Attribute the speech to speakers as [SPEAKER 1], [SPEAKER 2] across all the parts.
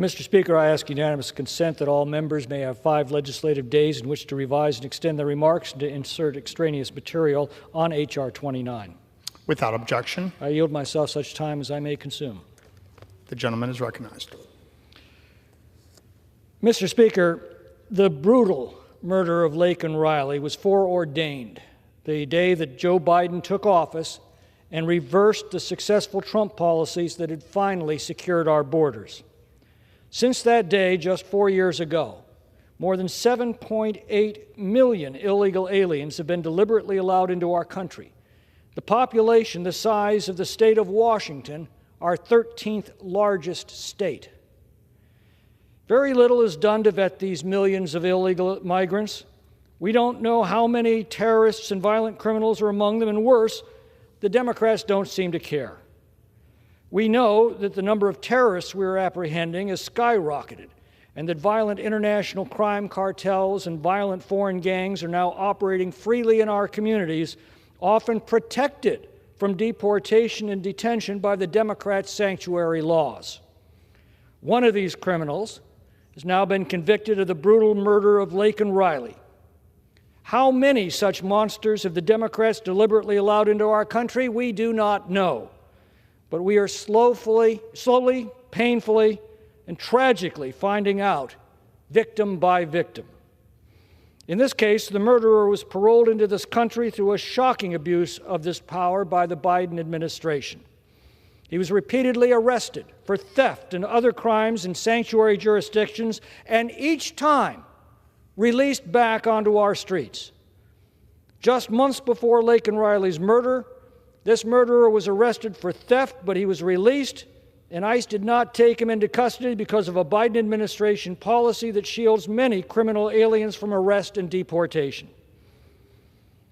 [SPEAKER 1] Mr. Speaker, I ask unanimous consent that all members may have 5 legislative days in which to revise and extend their remarks and to insert extraneous material on H.R. 29.
[SPEAKER 2] Without objection.
[SPEAKER 1] I yield myself such time as I may consume.
[SPEAKER 2] The gentleman is recognized.
[SPEAKER 1] Mr. Speaker, the brutal murder of Laken Riley was foreordained the day that Joe Biden took office and reversed the successful Trump policies that had finally secured our borders. Since that day, just 4 years ago, more than 7.8 million illegal aliens have been deliberately allowed into our country. The population the size of the state of Washington, our 13th largest state. Very little is done to vet these millions of illegal migrants. We don't know how many terrorists and violent criminals are among them, and worse, the Democrats don't seem to care. We know that the number of terrorists we are apprehending has skyrocketed, and that violent international crime cartels and violent foreign gangs are now operating freely in our communities, often protected from deportation and detention by the Democrats' sanctuary laws. One of these criminals has now been convicted of the brutal murder of Laken Riley. How many such monsters have the Democrats deliberately allowed into our country? We do not know. But we are slowly, painfully, and tragically finding out victim by victim. In this case, the murderer was paroled into this country through a shocking abuse of this power by the Biden administration. He was repeatedly arrested for theft and other crimes in sanctuary jurisdictions, and each time released back onto our streets. Just months before Laken Riley's murder, this murderer was arrested for theft, but he was released, and ICE did not take him into custody because of a Biden administration policy that shields many criminal aliens from arrest and deportation.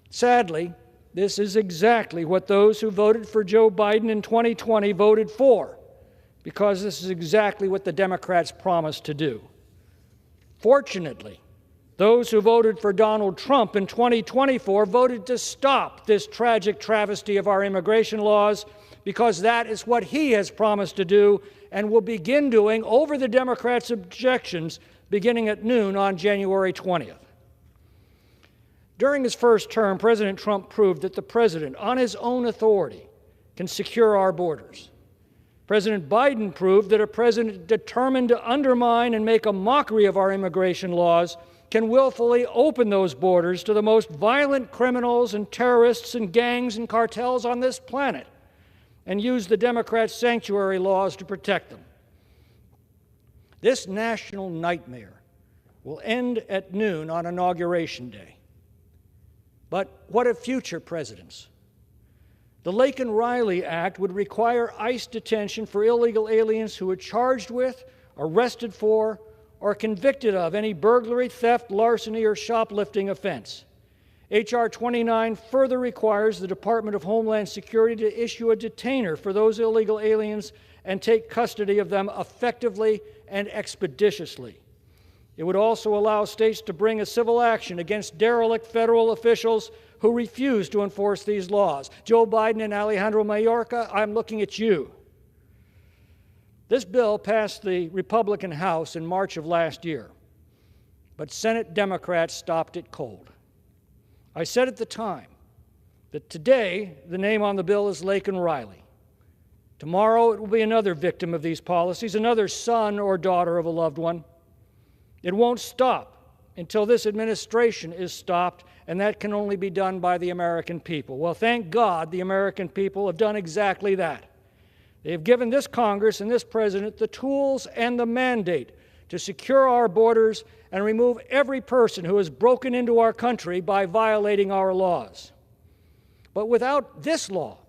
[SPEAKER 1] Sadly, this is exactly what those who voted for Joe Biden in 2020 voted for, because this is exactly what the Democrats promised to do. Fortunately, those who voted for Donald Trump in 2024 voted to stop this tragic travesty of our immigration laws, because that is what he has promised to do and will begin doing over the Democrats' objections beginning at noon on January 20th. During his first term, President Trump proved that the president, on his own authority, can secure our borders. President Biden proved that a president determined to undermine and make a mockery of our immigration laws can willfully open those borders to the most violent criminals and terrorists and gangs and cartels on this planet and use the Democrats' sanctuary laws to protect them. This national nightmare will end at noon on Inauguration Day. But what of future presidents? The Laken Riley Act would require ICE detention for illegal aliens who are charged with, arrested for, or convicted of any burglary, theft, larceny, or shoplifting offense. H.R. 29 further requires the Department of Homeland Security to issue a detainer for those illegal aliens and take custody of them effectively and expeditiously. It would also allow states to bring a civil action against derelict federal officials who refuse to enforce these laws. Joe Biden and Alejandro Mayorkas, I'm looking at you. This bill passed the Republican House in March of last year, but Senate Democrats stopped it cold. I said at the time that today the name on the bill is Laken Riley. Tomorrow it will be another victim of these policies, another son or daughter of a loved one. It won't stop until this administration is stopped, and that can only be done by the American people. Well, thank God the American people have done exactly that. They have given this Congress and this President the tools and the mandate to secure our borders and remove every person who has broken into our country by violating our laws. But without this law,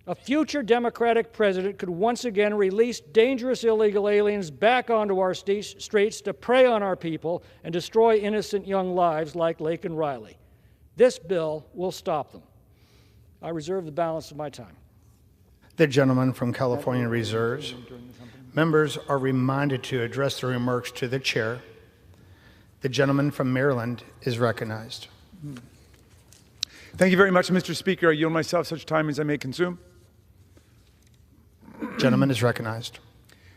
[SPEAKER 1] a future Democratic president could once again release dangerous illegal aliens back onto our streets to prey on our people and destroy innocent young lives like Laken Riley. This bill will stop them. I reserve the balance of my time.
[SPEAKER 2] The gentleman from California reserves. Members are reminded to address their remarks to the chair. The gentleman from Maryland is recognized.
[SPEAKER 3] Thank you very much, Mr. Speaker. I yield myself such time as I may consume.
[SPEAKER 2] Gentleman is recognized.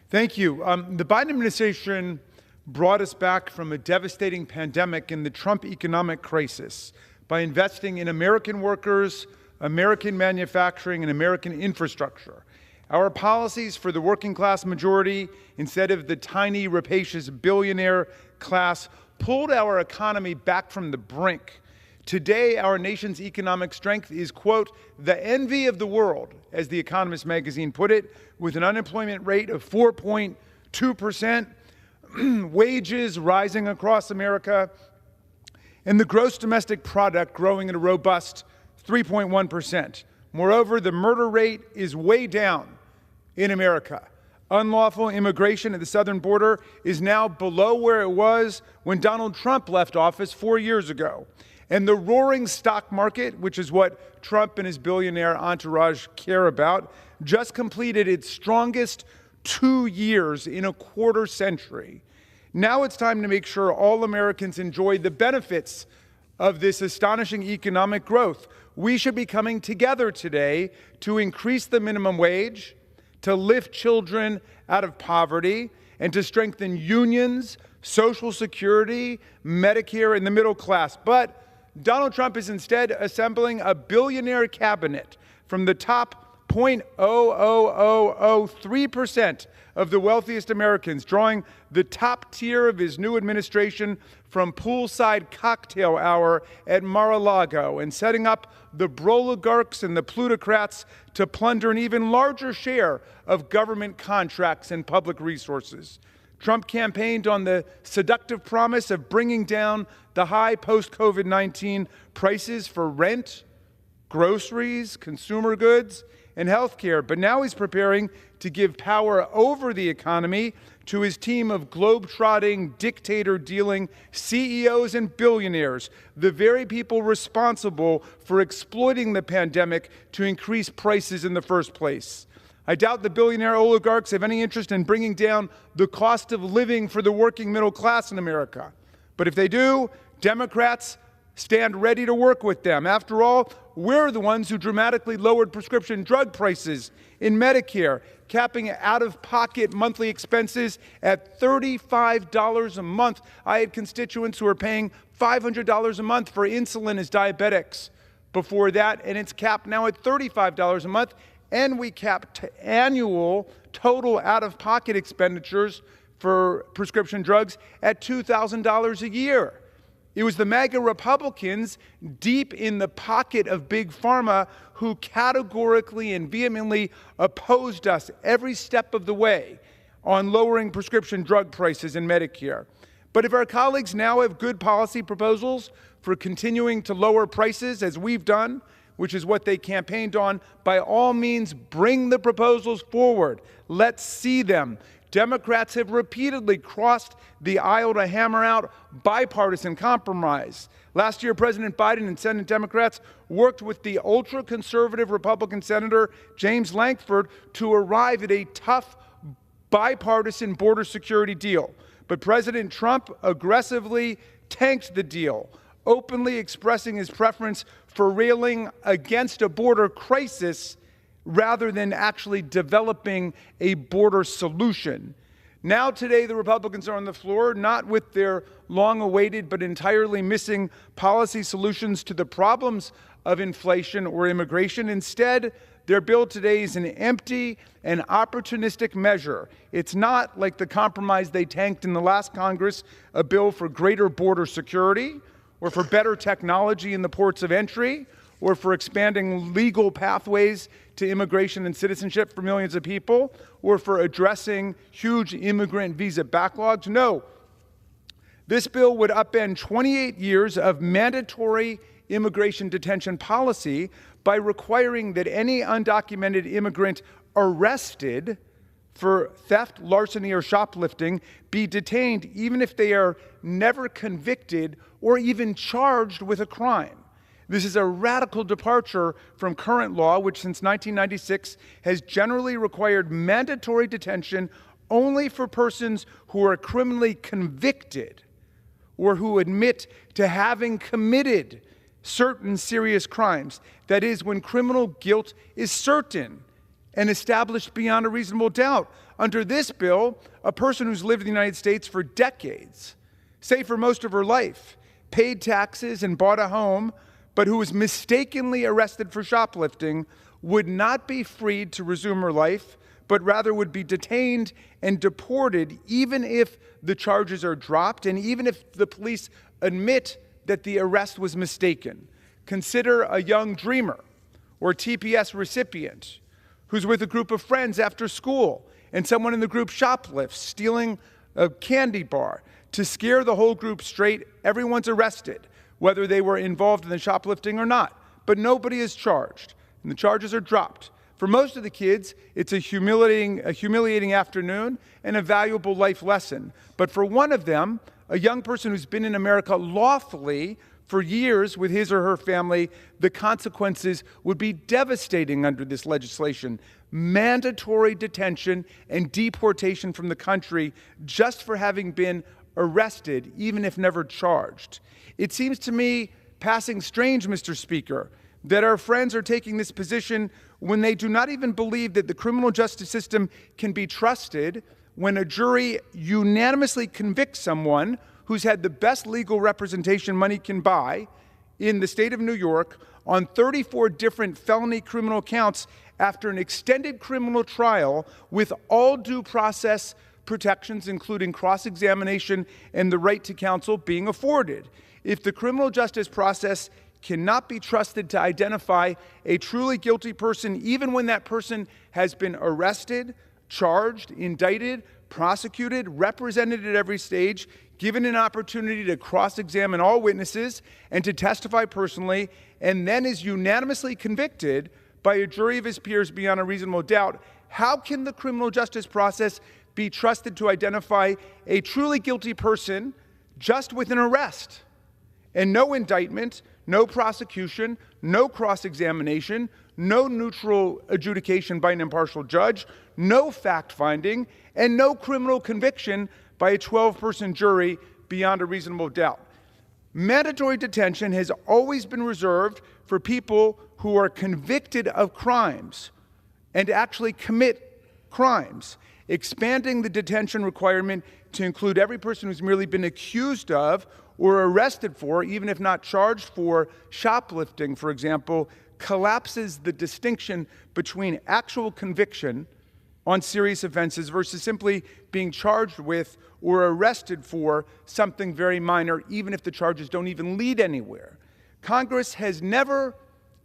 [SPEAKER 3] Thank you. The Biden administration brought us back from a devastating pandemic and the Trump economic crisis by investing in American workers, American manufacturing, and American infrastructure. Our policies for the working class majority, instead of the tiny, rapacious billionaire class, pulled our economy back from the brink. Today, our nation's economic strength is, quote, the envy of the world, as The Economist magazine put it, with an unemployment rate of 4.2%, wages rising across America, and the gross domestic product growing at a robust 3.1%. Moreover, the murder rate is way down in America. Unlawful immigration at the southern border is now below where it was when Donald Trump left office 4 years ago. And the roaring stock market, which is what Trump and his billionaire entourage care about, just completed its strongest 2 years in a quarter century. Now it's time to make sure all Americans enjoy the benefits of this astonishing economic growth. We should be coming together today to increase the minimum wage, to lift children out of poverty, and to strengthen unions, Social Security, Medicare, and the middle class. But Donald Trump is instead assembling a billionaire cabinet from the top 0.00003% of the wealthiest Americans, drawing the top tier of his new administration from poolside cocktail hour at Mar-a-Lago, and setting up the broligarchs and the plutocrats to plunder an even larger share of government contracts and public resources. Trump campaigned on the seductive promise of bringing down the high post-COVID-19 prices for rent, groceries, consumer goods, and health care. But now he's preparing to give power over the economy to his team of globe-trotting, dictator-dealing CEOs and billionaires, the very people responsible for exploiting the pandemic to increase prices in the first place. I doubt the billionaire oligarchs have any interest in bringing down the cost of living for the working middle class in America. But if they do, Democrats stand ready to work with them. After all, we're the ones who dramatically lowered prescription drug prices in Medicare, capping out-of-pocket monthly expenses at $35 a month. I had constituents who were paying $500 a month for insulin as diabetics before that, and it's capped now at $35 a month. And we capped annual total out-of-pocket expenditures for prescription drugs at $2,000 a year. It was the MAGA Republicans deep in the pocket of Big Pharma who categorically and vehemently opposed us every step of the way on lowering prescription drug prices in Medicare. But if our colleagues now have good policy proposals for continuing to lower prices, as we've done, which is what they campaigned on, by all means, bring the proposals forward. Let's see them. Democrats have repeatedly crossed the aisle to hammer out bipartisan compromise. Last year, President Biden and Senate Democrats worked with the ultra-conservative Republican Senator James Lankford to arrive at a tough bipartisan border security deal. But President Trump aggressively tanked the deal, openly expressing his preference for railing against a border crisis rather than actually developing a border solution. Now today the Republicans are on the floor, not with their long-awaited but entirely missing policy solutions to the problems of inflation or immigration. Instead, their bill today is an empty and opportunistic measure. It's not like the compromise they tanked in the last Congress, a bill for greater border security, or for better technology in the ports of entry, or for expanding legal pathways to immigration and citizenship for millions of people, or for addressing huge immigrant visa backlogs. No, this bill would upend 28 years of mandatory immigration detention policy by requiring that any undocumented immigrant arrested for theft, larceny, or shoplifting be detained even if they are never convicted or even charged with a crime. This is a radical departure from current law, which since 1996 has generally required mandatory detention only for persons who are criminally convicted or who admit to having committed certain serious crimes. That is, when criminal guilt is certain and established beyond a reasonable doubt. under this bill, a person who's lived in the United States for decades, say for most of her life, paid taxes and bought a home, but who was mistakenly arrested for shoplifting, would not be freed to resume her life, but rather would be detained and deported even if the charges are dropped and even if the police admit that the arrest was mistaken. Consider a young dreamer or TPS recipient who's with a group of friends after school and someone in the group shoplifts, stealing a candy bar. To scare the whole group straight, everyone's arrested, whether they were involved in the shoplifting or not. But nobody is charged, and the charges are dropped. For most of the kids, it's a humiliating afternoon and a valuable life lesson. But for one of them, a young person who's been in America lawfully for years with his or her family, the consequences would be devastating under this legislation. Mandatory detention and deportation from the country just for having been arrested, even if never charged. It seems to me passing strange, Mr. Speaker, that our friends are taking this position when they do not even believe that the criminal justice system can be trusted when a jury unanimously convicts someone who's had the best legal representation money can buy in the state of New York on 34 different felony criminal counts after an extended criminal trial with all due process protections, including cross-examination and the right to counsel being afforded. If the criminal justice process cannot be trusted to identify a truly guilty person, even when that person has been arrested, charged, indicted, prosecuted, represented at every stage, given an opportunity to cross-examine all witnesses and to testify personally, and then is unanimously convicted by a jury of his peers beyond a reasonable doubt, how can the criminal justice process be trusted to identify a truly guilty person just with an arrest and no indictment, no prosecution, no cross-examination, no neutral adjudication by an impartial judge, no fact-finding, and no criminal conviction by a 12-person jury beyond a reasonable doubt? Mandatory detention has always been reserved for people who are convicted of crimes and actually commit crimes. Expanding the detention requirement to include every person who's merely been accused of or arrested for, even if not charged for, shoplifting, for example, collapses the distinction between actual conviction on serious offenses versus simply being charged with or arrested for something very minor, even if the charges don't even lead anywhere. Congress has never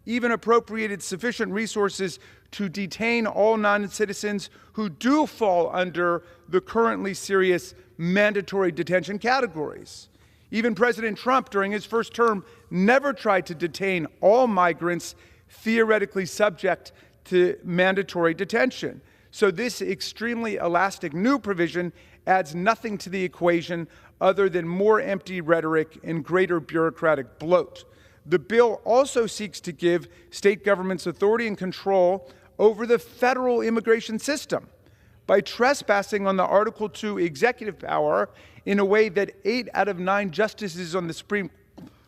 [SPEAKER 3] even appropriated sufficient resources to detain all non-citizens who do fall under the currently serious mandatory detention categories. Even President Trump, during his first term, never tried to detain all migrants theoretically subject to mandatory detention. So this extremely elastic new provision adds nothing to the equation other than more empty rhetoric and greater bureaucratic bloat. The bill also seeks to give state governments authority and control over the federal immigration system by trespassing on the Article II executive power in a way that 8 out of 9 justices on the Supreme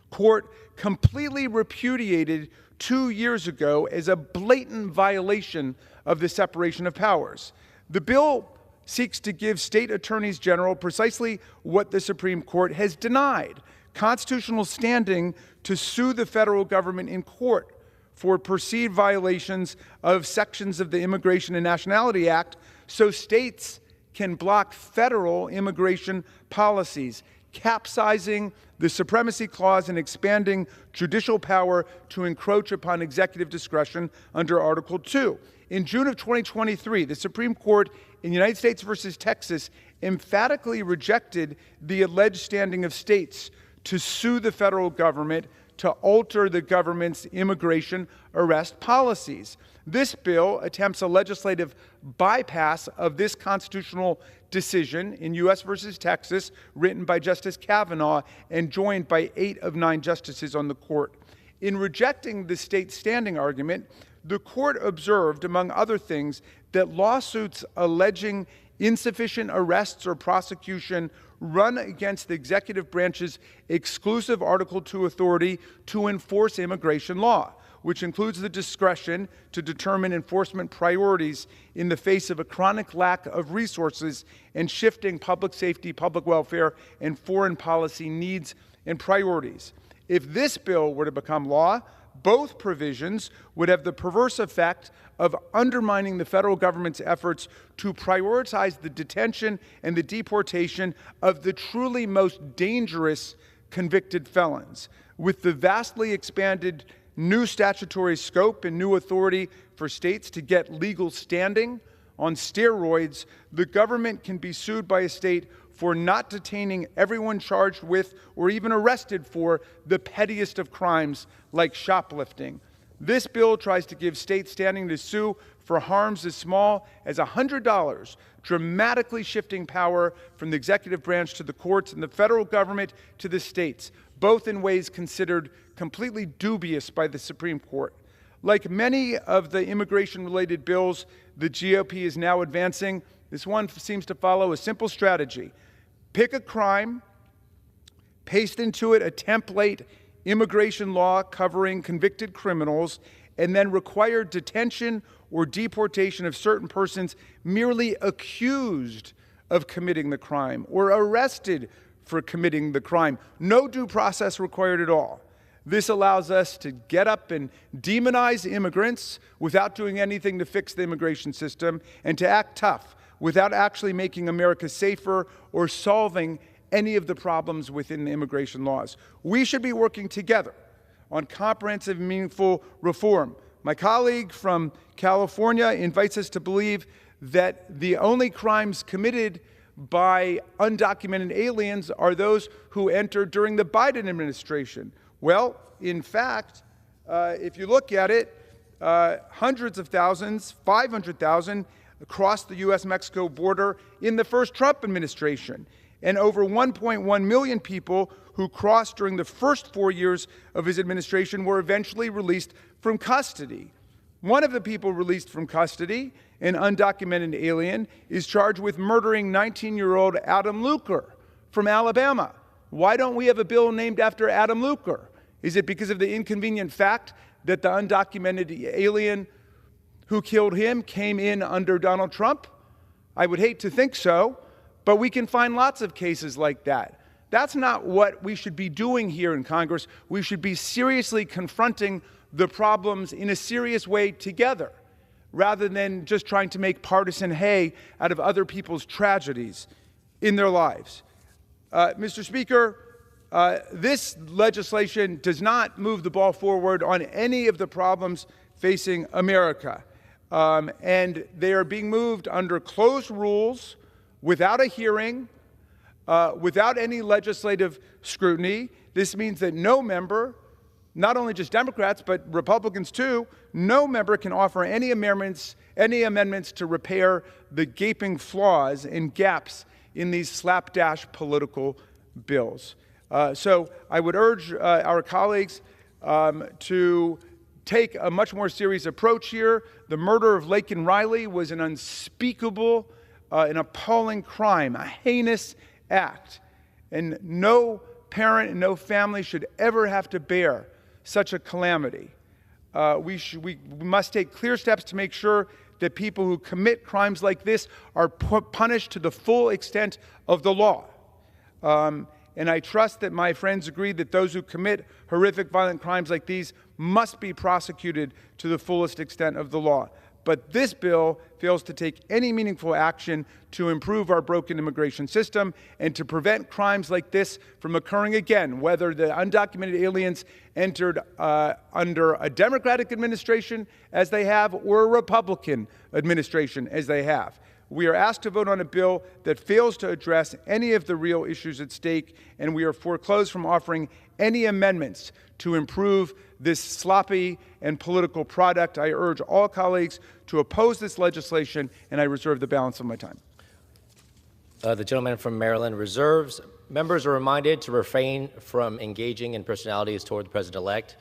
[SPEAKER 3] Court completely repudiated 2 years ago as a blatant violation of the separation of powers. The bill seeks to give state attorneys general precisely what the Supreme Court has denied: constitutional standing to sue the federal government in court for perceived violations of sections of the Immigration and Nationality Act, so states can block federal immigration policies, capsizing the Supremacy Clause and expanding judicial power to encroach upon executive discretion under Article II. In June of 2023, the Supreme Court in United States versus Texas emphatically rejected the alleged standing of states to sue the federal government to alter the government's immigration arrest policies. This bill attempts a legislative bypass of this constitutional decision in U.S. versus Texas, written by Justice Kavanaugh and joined by 8 of 9 justices on the court. In rejecting the state standing argument, the court observed, among other things, that lawsuits alleging insufficient arrests or prosecution run against the executive branch's exclusive Article II authority to enforce immigration law. which includes the discretion to determine enforcement priorities in the face of a chronic lack of resources and shifting public safety, public welfare, and foreign policy needs and priorities. If this bill were to become law, both provisions would have the perverse effect of undermining the federal government's efforts to prioritize the detention and the deportation of the truly most dangerous convicted felons. With the vastly expanded new statutory scope and new authority for states to get legal standing on steroids, the government can be sued by a state for not detaining everyone charged with or even arrested for the pettiest of crimes like shoplifting. This bill tries to give states standing to sue for harms as small as $100, dramatically shifting power from the executive branch to the courts and the federal government to the states, both in ways considered completely dubious by the Supreme Court. Like many of the immigration-related bills the GOP is now advancing, this one seems to follow a simple strategy. Pick a crime, paste into it a template immigration law covering convicted criminals, and then require detention or deportation of certain persons merely accused of committing the crime or arrested for committing the crime. No due process required at all. This allows us to get up and demonize immigrants without doing anything to fix the immigration system, and to act tough without actually making America safer or solving any of the problems within the immigration laws. We should be working together on comprehensive, meaningful reform. My colleague from California invites us to believe that the only crimes committed by undocumented aliens are those who entered during the Biden administration. Well, in fact, if you look at it, hundreds of thousands, 500,000 acrossed the U.S.-Mexico border in the first Trump administration, and over 1.1 million people who crossed during the first 4 years of his administration were eventually released from custody. One of the people released from custody, an undocumented alien, is charged with murdering 19-year-old Adam Luker from Alabama. Why don't we have a bill named after Adam Luker? Is it because of the inconvenient fact that the undocumented alien who killed him came in under Donald Trump? I would hate to think so, but we can find lots of cases like that. That's not what we should be doing here in Congress. We should be seriously confronting the problems in a serious way together, rather than just trying to make partisan hay out of other people's tragedies in their lives. Mr. Speaker, this legislation does not move the ball forward on any of the problems facing America. And they are being moved under closed rules, without a hearing, without any legislative scrutiny. This means that no member, not only just Democrats, but Republicans too, no member can offer any amendments to repair the gaping flaws and gaps in these slapdash political bills. So I would urge our colleagues to take a much more serious approach here. The murder of Laken Riley was an unspeakable, an appalling crime, a heinous act. And no parent and no family should ever have to bear such a calamity. We must take clear steps to make sure that people who commit crimes like this are punished to the full extent of the law. And I trust that my friends agree that those who commit horrific, violent crimes like these must be prosecuted to the fullest extent of the law. But this bill fails to take any meaningful action to improve our broken immigration system and to prevent crimes like this from occurring again, whether the undocumented aliens entered under a Democratic administration, as they have, or a Republican administration, as they have. We are asked to vote on a bill that fails to address any of the real issues at stake, and we are foreclosed from offering any amendments to improve this sloppy and political product. I urge all colleagues to oppose this legislation, and I reserve the balance of my time.
[SPEAKER 4] The gentleman from Maryland reserves. Members are reminded to refrain from engaging in personalities toward the President-elect.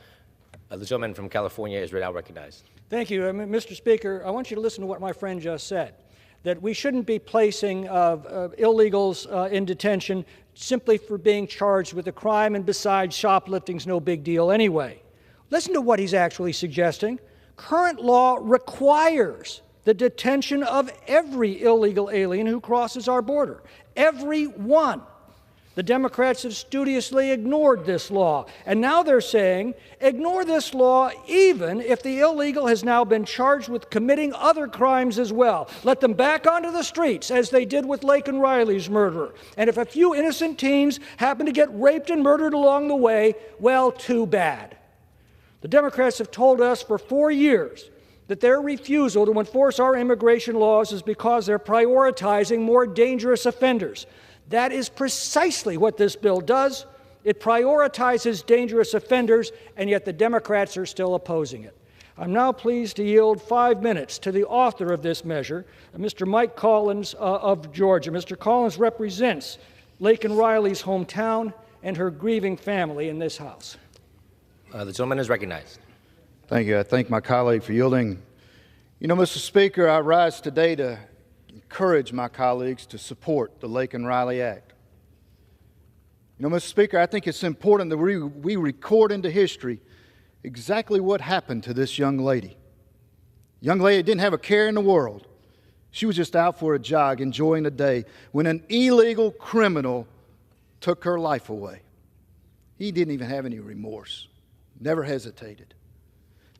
[SPEAKER 4] The gentleman from California is now recognized.
[SPEAKER 1] Thank you. Mr. Speaker, I want you to listen to what my friend just said, that we shouldn't be placing illegals in detention simply for being charged with a crime, and besides, shoplifting's no big deal anyway. Listen to what he's actually suggesting. Current law requires the detention of every illegal alien who crosses our border. Every one. The Democrats have studiously ignored this law, and now they're saying, ignore this law even if the illegal has now been charged with committing other crimes as well. Let them back onto the streets, as they did with Laken Riley's murderer. And if a few innocent teens happen to get raped and murdered along the way, well, too bad. The Democrats have told us for 4 years that their refusal to enforce our immigration laws is because they're prioritizing more dangerous offenders. That is precisely what this bill does. It prioritizes dangerous offenders, and yet the Democrats are still opposing it. I'm now pleased to yield 5 minutes to the author of this measure, Mr. Mike Collins of Georgia. Mr. Collins represents Laken Riley's hometown and her grieving family in this House.
[SPEAKER 4] The gentleman is recognized.
[SPEAKER 5] Thank you. I thank my colleague for yielding. You know, Mr. Speaker, I rise today to encourage my colleagues to support the Laken Riley Act. You know, Mr. Speaker, I think it's important that we record into history exactly what happened to this young lady. Young lady didn't have a care in the world. She was just out for a jog, enjoying the day, when an illegal criminal took her life away. He didn't even have any remorse, never hesitated.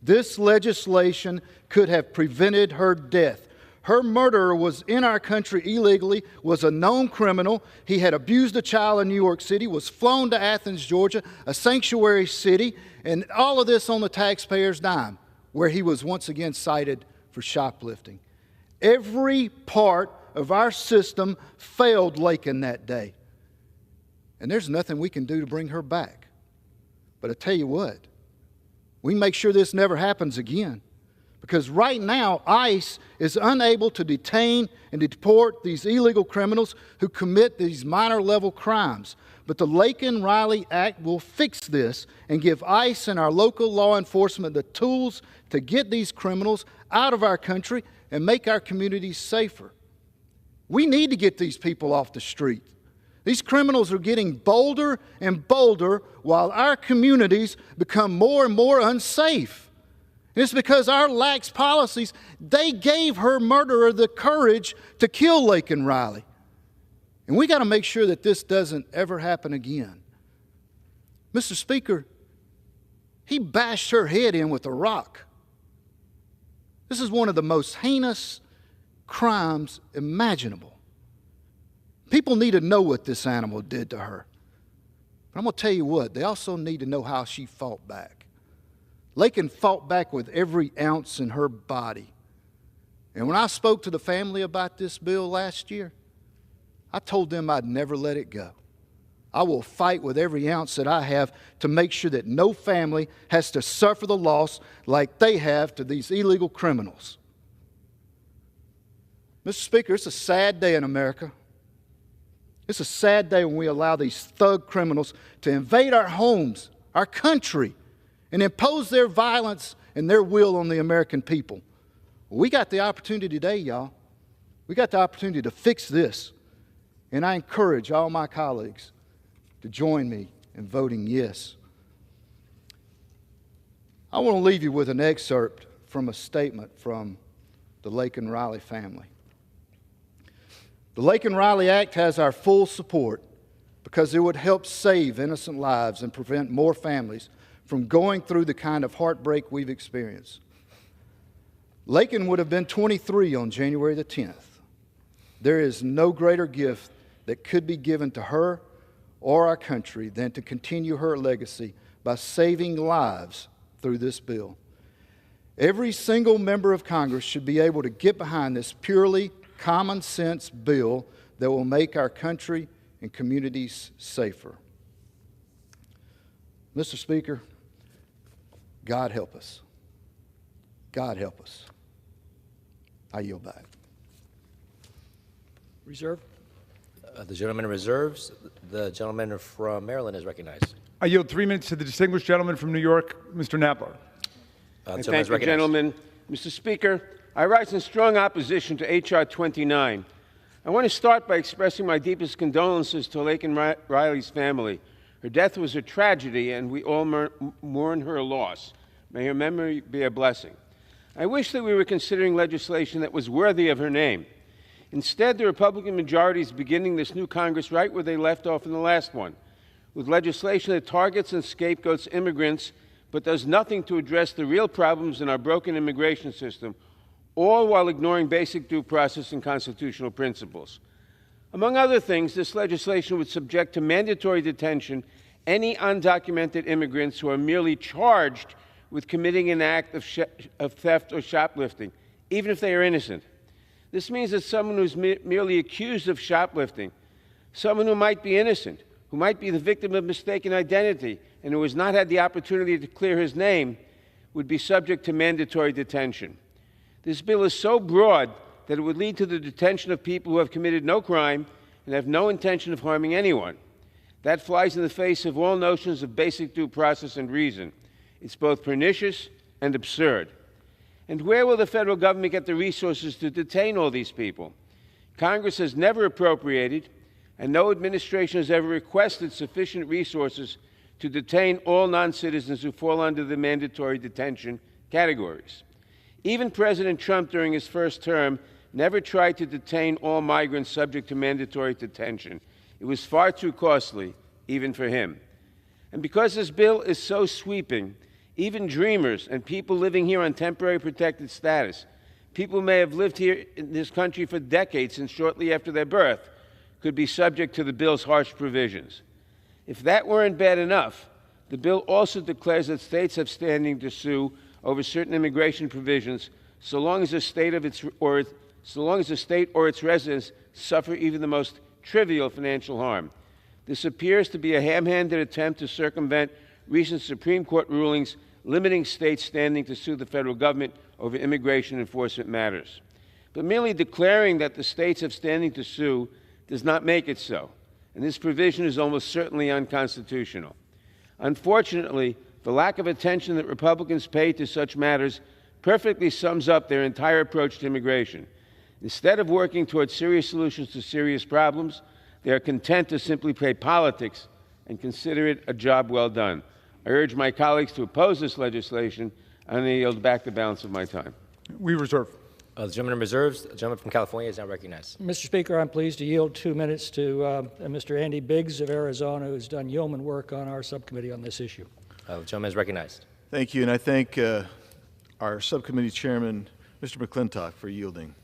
[SPEAKER 5] This legislation could have prevented her death. Her murderer was in our country illegally, was a known criminal. He had abused a child in New York City, was flown to Athens, Georgia, a sanctuary city, and all of this on the taxpayer's dime, where he was once again cited for shoplifting. Every part of our system failed Laken that day. And there's nothing we can do to bring her back. But I tell you what, we can make sure this never happens again. Because right now, ICE is unable to detain and deport these illegal criminals who commit these minor level crimes. But the Laken Riley Act will fix this and give ICE and our local law enforcement the tools to get these criminals out of our country and make our communities safer. We need to get these people off the street. These criminals are getting bolder and bolder while our communities become more and more unsafe. And it's because our lax policies, they gave her murderer the courage to kill Laken Riley. And we got to make sure that this doesn't ever happen again. Mr. Speaker, he bashed her head in with a rock. This is one of the most heinous crimes imaginable. People need to know what this animal did to her. But I'm going to tell you what, they also need to know how she fought back. Laken fought back with every ounce in her body. And when I spoke to the family about this bill last year, I told them I'd never let it go. I will fight with every ounce that I have to make sure that no family has to suffer the loss like they have to these illegal criminals. Mr. Speaker, it's a sad day in America. It's a sad day when we allow these thug criminals to invade our homes, our country, and impose their violence and their will on the American people. We got the opportunity today, y'all. We got the opportunity to fix this. And I encourage all my colleagues to join me in voting yes. I want to leave you with an excerpt from a statement from the Laken Riley family. The Laken Riley Act has our full support because it would help save innocent lives and prevent more families from going through the kind of heartbreak we've experienced. Laken would have been 23 on January the 10th. There is no greater gift that could be given to her or our country than to continue her legacy by saving lives through this bill. Every single member of Congress should be able to get behind this purely common sense bill that will make our country and communities safer. Mr. Speaker, God help us. God help us. I yield back.
[SPEAKER 1] Reserve.
[SPEAKER 4] The gentleman reserves. The gentleman from Maryland is recognized.
[SPEAKER 3] I yield 3 minutes to the distinguished gentleman from New York, Mr. Napler.
[SPEAKER 6] Thank you, gentlemen. Mr. Speaker, I rise in strong opposition to H.R. 29. I want to start by expressing my deepest condolences to Laken Riley's family. Her death was a tragedy, and we all mourn her loss. May her memory be a blessing. I wish that we were considering legislation that was worthy of her name. Instead, the Republican majority is beginning this new Congress right where they left off in the last one, with legislation that targets and scapegoats immigrants but does nothing to address the real problems in our broken immigration system, all while ignoring basic due process and constitutional principles. Among other things, this legislation would subject to mandatory detention any undocumented immigrants who are merely charged with committing an act of theft or shoplifting, even if they are innocent. This means that someone who's merely accused of shoplifting, someone who might be innocent, who might be the victim of mistaken identity, and who has not had the opportunity to clear his name, would be subject to mandatory detention. This bill is so broad that it would lead to the detention of people who have committed no crime and have no intention of harming anyone. That flies in the face of all notions of basic due process and reason. It's both pernicious and absurd. And where will the federal government get the resources to detain all these people? Congress has never appropriated, and no administration has ever requested sufficient resources to detain all non-citizens who fall under the mandatory detention categories. Even President Trump, during his first term, never tried to detain all migrants subject to mandatory detention. It was far too costly, even for him. And because this bill is so sweeping, even dreamers and people living here on temporary protected status, people who may have lived here in this country for decades and shortly after their birth, could be subject to the bill's harsh provisions. If that weren't bad enough, the bill also declares that states have standing to sue over certain immigration provisions so long as the state or its residents suffer even the most trivial financial harm. This appears to be a ham-handed attempt to circumvent recent Supreme Court rulings limiting states standing to sue the federal government over immigration enforcement matters. But merely declaring that the states have standing to sue does not make it so, and this provision is almost certainly unconstitutional. Unfortunately, the lack of attention that Republicans pay to such matters perfectly sums up their entire approach to immigration. Instead of working towards serious solutions to serious problems, they are content to simply play politics and consider it a job well done. I urge my colleagues to oppose this legislation, and I yield back the balance of my time.
[SPEAKER 3] We reserve.
[SPEAKER 4] The gentleman reserves. The gentleman from California is now recognized.
[SPEAKER 1] Mr. Speaker, I'm pleased to yield 2 minutes to Mr. Andy Biggs of Arizona, who's done yeoman work on our subcommittee on this issue.
[SPEAKER 4] The gentleman is recognized.
[SPEAKER 7] Thank you, and I thank our subcommittee chairman, Mr. McClintock, for yielding.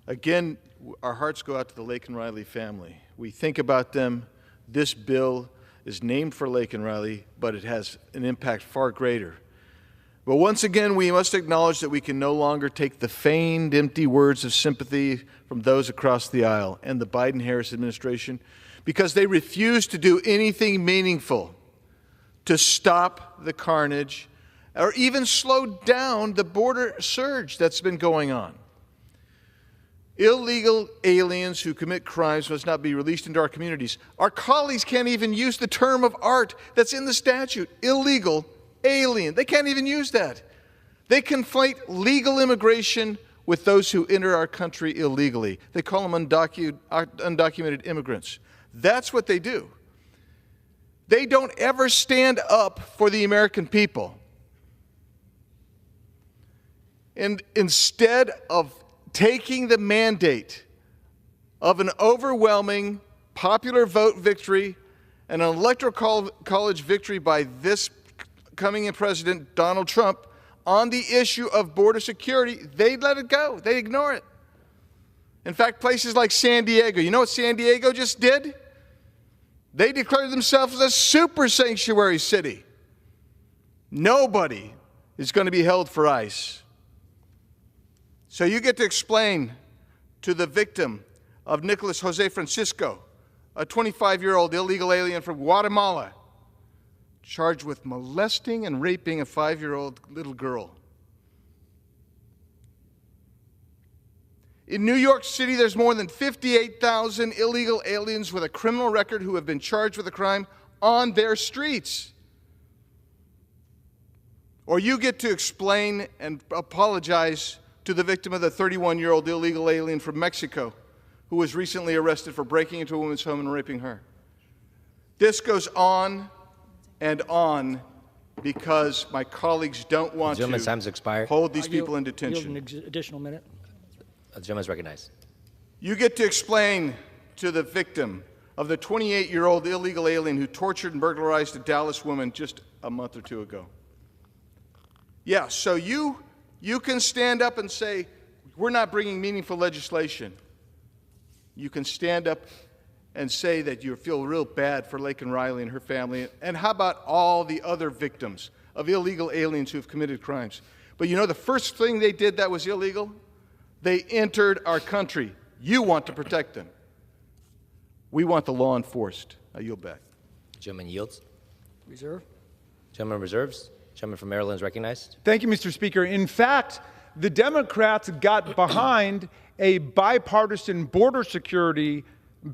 [SPEAKER 7] Again, our hearts go out to the Laken Riley family. We think about them. This bill is named for Laken Riley, but it has an impact far greater. But once again, we must acknowledge that we can no longer take the feigned, empty words of sympathy from those across the aisle and the Biden-Harris administration because they refuse to do anything meaningful to stop the carnage or even slow down the border surge that's been going on. Illegal aliens who commit crimes must not be released into our communities. Our colleagues can't even use the term of art that's in the statute, illegal alien. They can't even use that. They conflate legal immigration with those who enter our country illegally. They call them undocumented immigrants. That's what they do. They don't ever stand up for the American people. And instead of taking the mandate of an overwhelming popular vote victory and an electoral college victory by this coming in President Donald Trump on the issue of border security, they let it go. They ignore it. In fact, places like San Diego, you know what San Diego just did? They declared themselves a super sanctuary city. Nobody is going to be held for ICE. So you get to explain to the victim of Nicholas Jose Francisco, a 25-year-old illegal alien from Guatemala, charged with molesting and raping a 5-year-old little girl. In New York City, there's more than 58,000 illegal aliens with a criminal record who have been charged with a crime on their streets. Or you get to explain and apologize to the victim of the 31-year-old illegal alien from Mexico who was recently arrested for breaking into a woman's home and raping her. This goes on and on because my colleagues don't want to
[SPEAKER 4] Gentleman's time's expired.
[SPEAKER 7] hold these people in
[SPEAKER 1] Yield
[SPEAKER 7] detention.
[SPEAKER 1] an additional minute.
[SPEAKER 4] The gentleman is recognized.
[SPEAKER 7] You get to explain to the victim of the 28-year-old illegal alien who tortured and burglarized a Dallas woman just a month or two ago. Yeah, so you can stand up and say, we're not bringing meaningful legislation. You can stand up and say that you feel real bad for Laken Riley and her family. And how about all the other victims of illegal aliens who have committed crimes? But you know the first thing they did that was illegal? They entered our country. You want to protect them. We want the law enforced. I yield back.
[SPEAKER 4] Gentleman yields.
[SPEAKER 1] Reserve.
[SPEAKER 4] Gentleman reserves. Gentleman from Maryland is recognized.
[SPEAKER 3] Thank you, Mr. Speaker. In fact, the Democrats got behind a bipartisan border security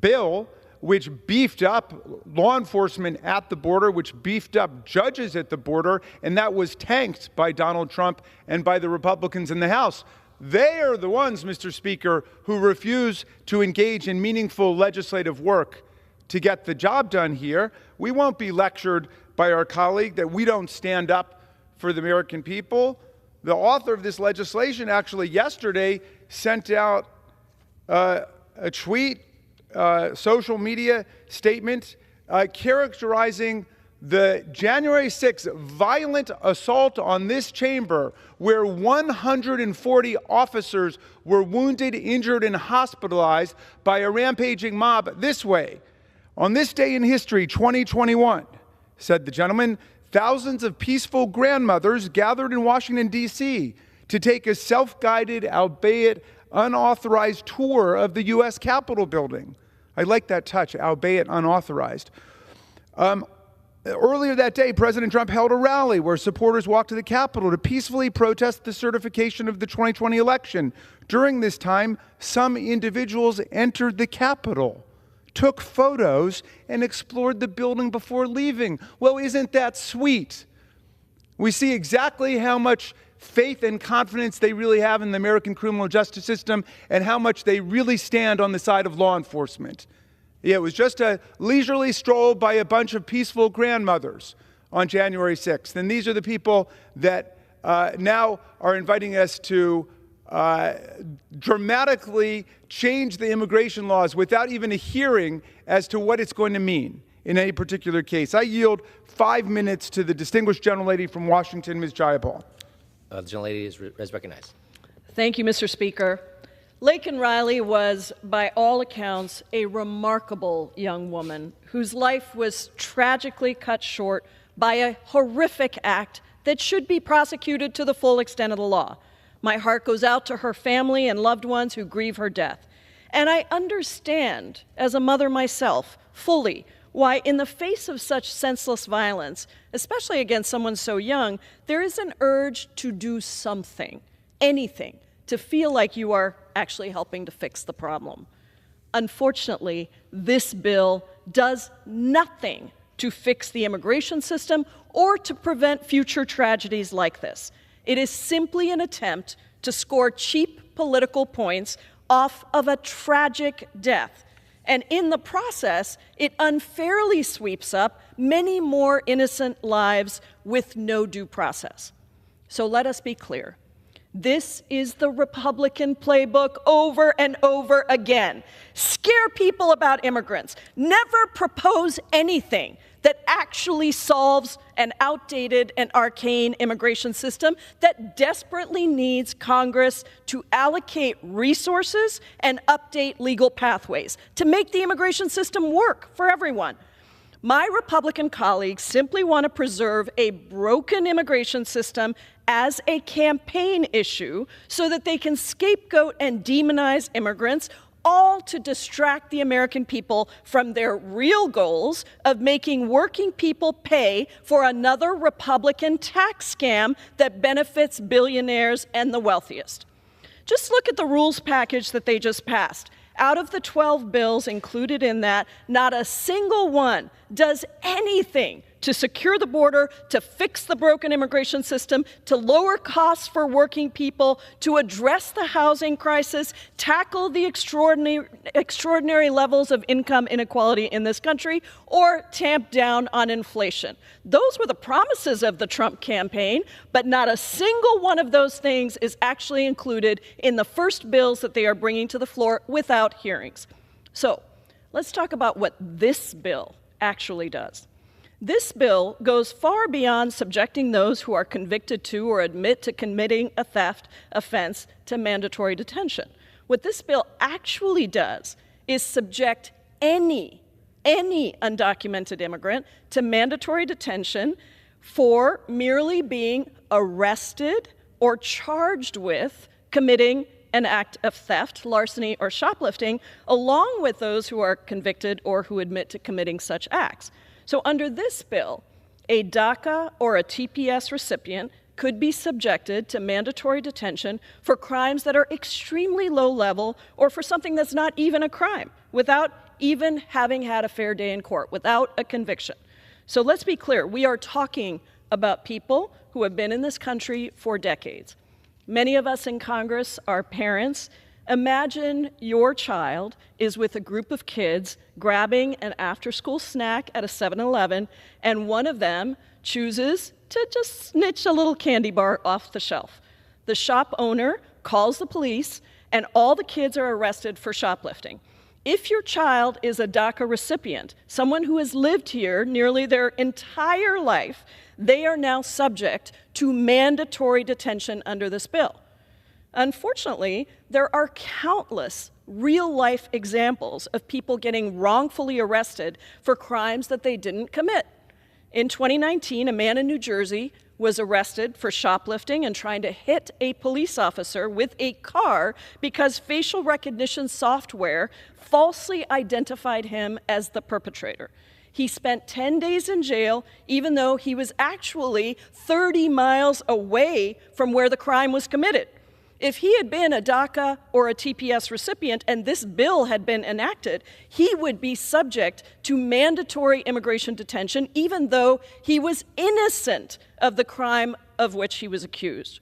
[SPEAKER 3] bill which beefed up law enforcement at the border, which beefed up judges at the border, and that was tanked by Donald Trump and by the Republicans in the House. They are the ones, Mr. Speaker, who refuse to engage in meaningful legislative work to get the job done here. We won't be lectured by our colleague that we don't stand up for the American people. The author of this legislation actually yesterday sent out a tweet, social media statement characterizing the January 6th violent assault on this chamber, where 140 officers were wounded, injured, and hospitalized by a rampaging mob this way. On this day in history, 2021, said the gentleman, thousands of peaceful grandmothers gathered in Washington, D.C. to take a self-guided, albeit unauthorized tour of the U.S. Capitol building. I like that touch, albeit unauthorized. Earlier that day, President Trump held a rally where supporters walked to the Capitol to peacefully protest the certification of the 2020 election. During this time, some individuals entered the Capitol, took photos, and explored the building before leaving. Well, isn't that sweet? We see exactly how much faith and confidence they really have in the American criminal justice system and how much they really stand on the side of law enforcement. Yeah, it was just a leisurely stroll by a bunch of peaceful grandmothers on January 6th. And these are the people that now are inviting us to dramatically change the immigration laws without even a hearing as to what it's going to mean in any particular case. I yield 5 minutes to the distinguished gentlelady from Washington, Ms. Jayapal.
[SPEAKER 4] The gentlelady is recognized.
[SPEAKER 8] Thank you, Mr. Speaker. Laken Riley was, by all accounts, a remarkable young woman whose life was tragically cut short by a horrific act that should be prosecuted to the full extent of the law. My heart goes out to her family and loved ones who grieve her death. And I understand, as a mother myself, fully why, in the face of such senseless violence, especially against someone so young, there is an urge to do something, anything, to feel like you are actually helping to fix the problem. Unfortunately, this bill does nothing to fix the immigration system or to prevent future tragedies like this. It is simply an attempt to score cheap political points off of a tragic death. And in the process, it unfairly sweeps up many more innocent lives with no due process. So let us be clear. This is the Republican playbook over and over again. Scare people about immigrants. Never propose anything that actually solves an outdated and arcane immigration system that desperately needs Congress to allocate resources and update legal pathways to make the immigration system work for everyone. My Republican colleagues simply want to preserve a broken immigration system as a campaign issue so that they can scapegoat and demonize immigrants, all to distract the American people from their real goals of making working people pay for another Republican tax scam that benefits billionaires and the wealthiest. Just look at the rules package that they just passed. Out of the 12 bills included in that, not a single one does anything to secure the border, to fix the broken immigration system, to lower costs for working people, to address the housing crisis, tackle the extraordinary levels of income inequality in this country, or tamp down on inflation. Those were the promises of the Trump campaign, but not a single one of those things is actually included in the first bills that they are bringing to the floor without hearings. So let's talk about what this bill actually does. This bill goes far beyond subjecting those who are convicted to or admit to committing a theft offense to mandatory detention. What this bill actually does is subject any undocumented immigrant to mandatory detention for merely being arrested or charged with committing an act of theft, larceny, or shoplifting, along with those who are convicted or who admit to committing such acts. So under this bill, a DACA or a TPS recipient could be subjected to mandatory detention for crimes that are extremely low level or for something that's not even a crime, without even having had a fair day in court, without a conviction. So let's be clear, we are talking about people who have been in this country for decades. Many of us in Congress are parents. Imagine your child is with a group of kids grabbing an after-school snack at a 7-Eleven, and one of them chooses to just snitch a little candy bar off the shelf. The shop owner calls the police, and all the kids are arrested for shoplifting. If your child is a DACA recipient, someone who has lived here nearly their entire life, they are now subject to mandatory detention under this bill. Unfortunately, there are countless real-life examples of people getting wrongfully arrested for crimes that they didn't commit. In 2019, a man in New Jersey was arrested for shoplifting and trying to hit a police officer with a car because facial recognition software falsely identified him as the perpetrator. He spent 10 days in jail, even though he was actually 30 miles away from where the crime was committed. If he had been a DACA or a TPS recipient and this bill had been enacted, he would be subject to mandatory immigration detention, even though he was innocent of the crime of which he was accused.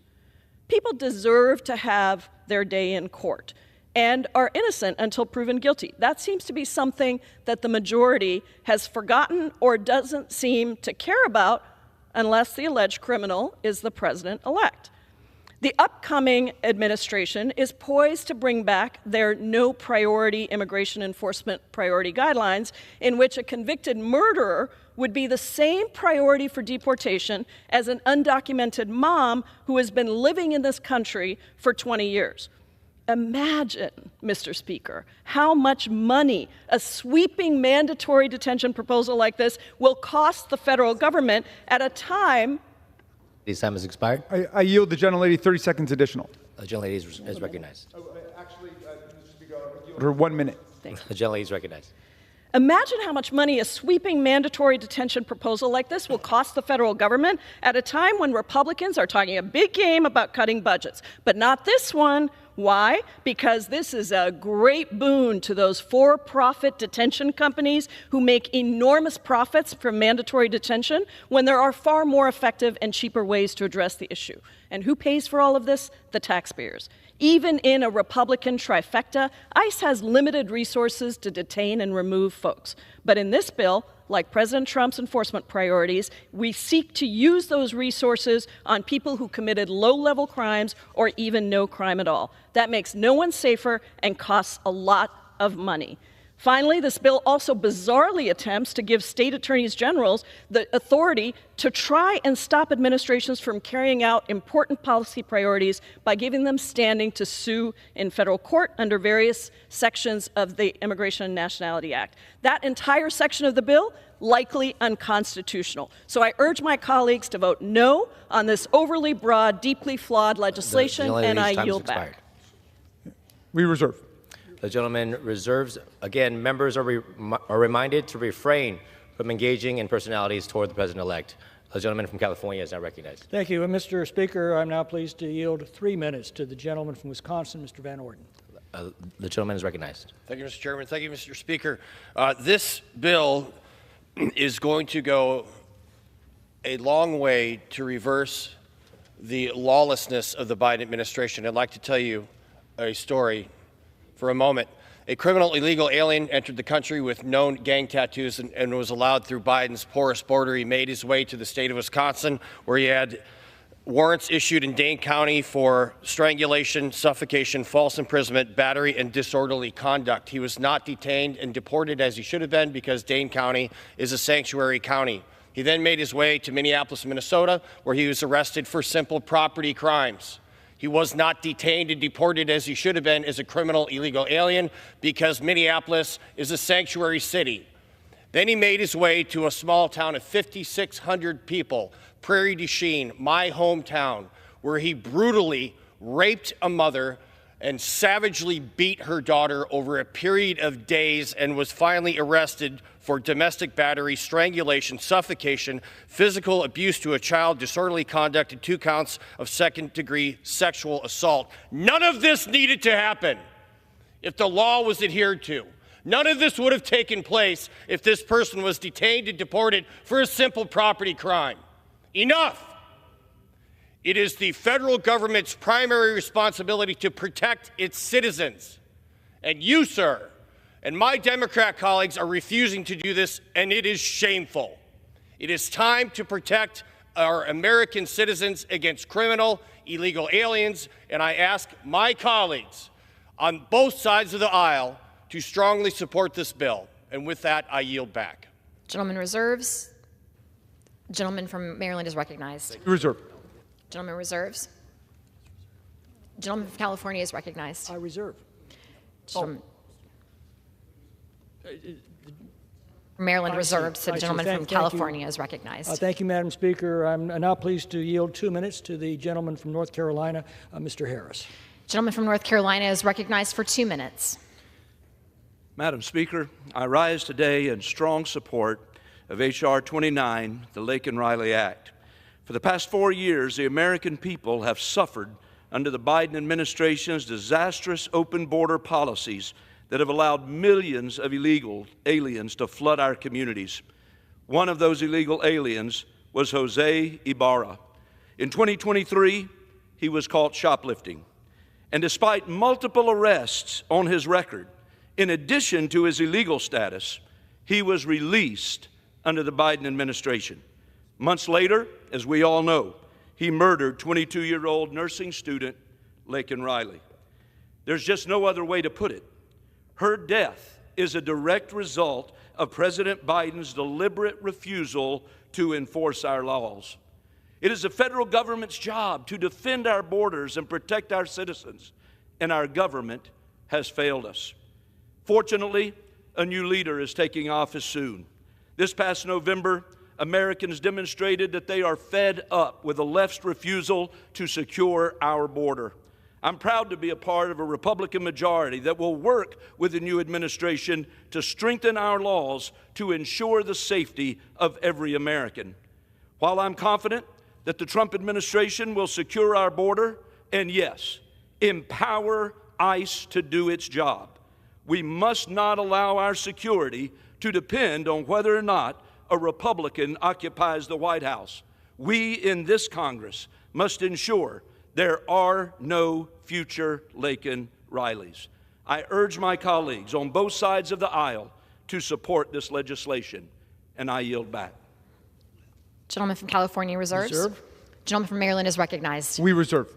[SPEAKER 8] People deserve to have their day in court and are innocent until proven guilty. That seems to be something that the majority has forgotten or doesn't seem to care about unless the alleged criminal is the president-elect. The upcoming administration is poised to bring back their no priority immigration enforcement priority guidelines, in which a convicted murderer would be the same priority for deportation as an undocumented mom who has been living in this country for 20 years. Imagine, Mr. Speaker, how much money a sweeping mandatory detention proposal like this will cost the federal government at a time.
[SPEAKER 4] His time has expired.
[SPEAKER 3] I yield the gentlelady 30 seconds additional.
[SPEAKER 4] The gentlelady is recognized.
[SPEAKER 3] Actually, Mr. Speaker, I yield her 1 minute.
[SPEAKER 8] Thanks.
[SPEAKER 4] The gentlelady is recognized.
[SPEAKER 8] Imagine how much money a sweeping mandatory detention proposal like this will cost the federal government at a time when Republicans are talking a big game about cutting budgets. But not this one. Why? Because this is a great boon to those for-profit detention companies who make enormous profits from mandatory detention when there are far more effective and cheaper ways to address the issue. And who pays for all of this? The taxpayers. Even in a Republican trifecta, ICE has limited resources to detain and remove folks. But in this bill, like President Trump's enforcement priorities, we seek to use those resources on people who committed low-level crimes or even no crime at all. That makes no one safer and costs a lot of money. Finally, this bill also bizarrely attempts to give state attorneys generals the authority to try and stop administrations from carrying out important policy priorities by giving them standing to sue in federal court under various sections of the Immigration and Nationality Act. That entire section of the bill, likely unconstitutional. So I urge my colleagues to vote no on this overly broad, deeply flawed legislation, and I yield back.
[SPEAKER 3] We reserve.
[SPEAKER 4] The gentleman reserves. Again, members are reminded to refrain from engaging in personalities toward the president-elect. The gentleman from California is now recognized.
[SPEAKER 1] Thank you. And Mr. Speaker, I'm now pleased to yield 3 minutes to the gentleman from Wisconsin, Mr. Van Orden.
[SPEAKER 4] The gentleman is recognized.
[SPEAKER 9] Thank you, Mr. Chairman. Thank you, Mr. Speaker. This bill is going to go a long way to reverse the lawlessness of the Biden administration. I'd like to tell you a story for a moment. A criminal illegal alien entered the country with known gang tattoos and was allowed through Biden's porous border. He made his way to the state of Wisconsin, where he had warrants issued in Dane County for strangulation, suffocation, false imprisonment, battery, and disorderly conduct. He was not detained and deported as he should have been because Dane County is a sanctuary county. He then made his way to Minneapolis, Minnesota, where he was arrested for simple property crimes. He was not detained and deported as he should have been as a criminal illegal alien because Minneapolis is a sanctuary city. Then he made his way to a small town of 5,600 people, Prairie du Chien, my hometown, where he brutally raped a mother and savagely beat her daughter over a period of days and was finally arrested for domestic battery, strangulation, suffocation, physical abuse to a child, disorderly conduct, and 2 counts of second-degree sexual assault. None of this needed to happen if the law was adhered to. None of this would have taken place if this person was detained and deported for a simple property crime. Enough! It is the federal government's primary responsibility to protect its citizens. And you, sir, and my Democrat colleagues are refusing to do this, and it is shameful. It is time to protect our American citizens against criminal, illegal aliens, and I ask my colleagues on both sides of the aisle to strongly support this bill. And with that, I yield back.
[SPEAKER 10] Gentleman reserves. Gentleman from Maryland is recognized.
[SPEAKER 3] Reserve.
[SPEAKER 10] Gentleman reserves. Gentleman from California is recognized.
[SPEAKER 1] I reserve.
[SPEAKER 10] Gentleman from Maryland reserves. So the gentleman from California is recognized.
[SPEAKER 1] Thank you, Madam Speaker. I'm now pleased to yield 2 minutes to the gentleman from North Carolina, Mr. Harris.
[SPEAKER 10] Gentleman from North Carolina is recognized for 2 minutes.
[SPEAKER 11] Madam Speaker, I rise today in strong support of H.R. 29, the Laken Riley Act. For the past 4 years, the American people have suffered under the Biden administration's disastrous open border policies that have allowed millions of illegal aliens to flood our communities. One of those illegal aliens was Jose Ibarra. In 2023, he was caught shoplifting. And despite multiple arrests on his record, in addition to his illegal status, he was released under the Biden administration. Months later, as we all know, he murdered 22-year-old nursing student Laken Riley. There's just no other way to put it. Her death is a direct result of President Biden's deliberate refusal to enforce our laws. It is the federal government's job to defend our borders and protect our citizens, and our government has failed us. Fortunately, a new leader is taking office soon. This past November, Americans demonstrated that they are fed up with the left's refusal to secure our border. I'm proud to be a part of a Republican majority that will work with the new administration to strengthen our laws to ensure the safety of every American. While I'm confident that the Trump administration will secure our border and, yes, empower ICE to do its job, we must not allow our security to depend on whether or not a Republican occupies the White House. We in this Congress must ensure there are no future Laken Rileys. I urge my colleagues on both sides of the aisle to support this legislation, and I yield back.
[SPEAKER 10] Gentleman from California reserves.
[SPEAKER 1] Reserve.
[SPEAKER 10] Gentleman from Maryland is recognized.
[SPEAKER 3] We reserve.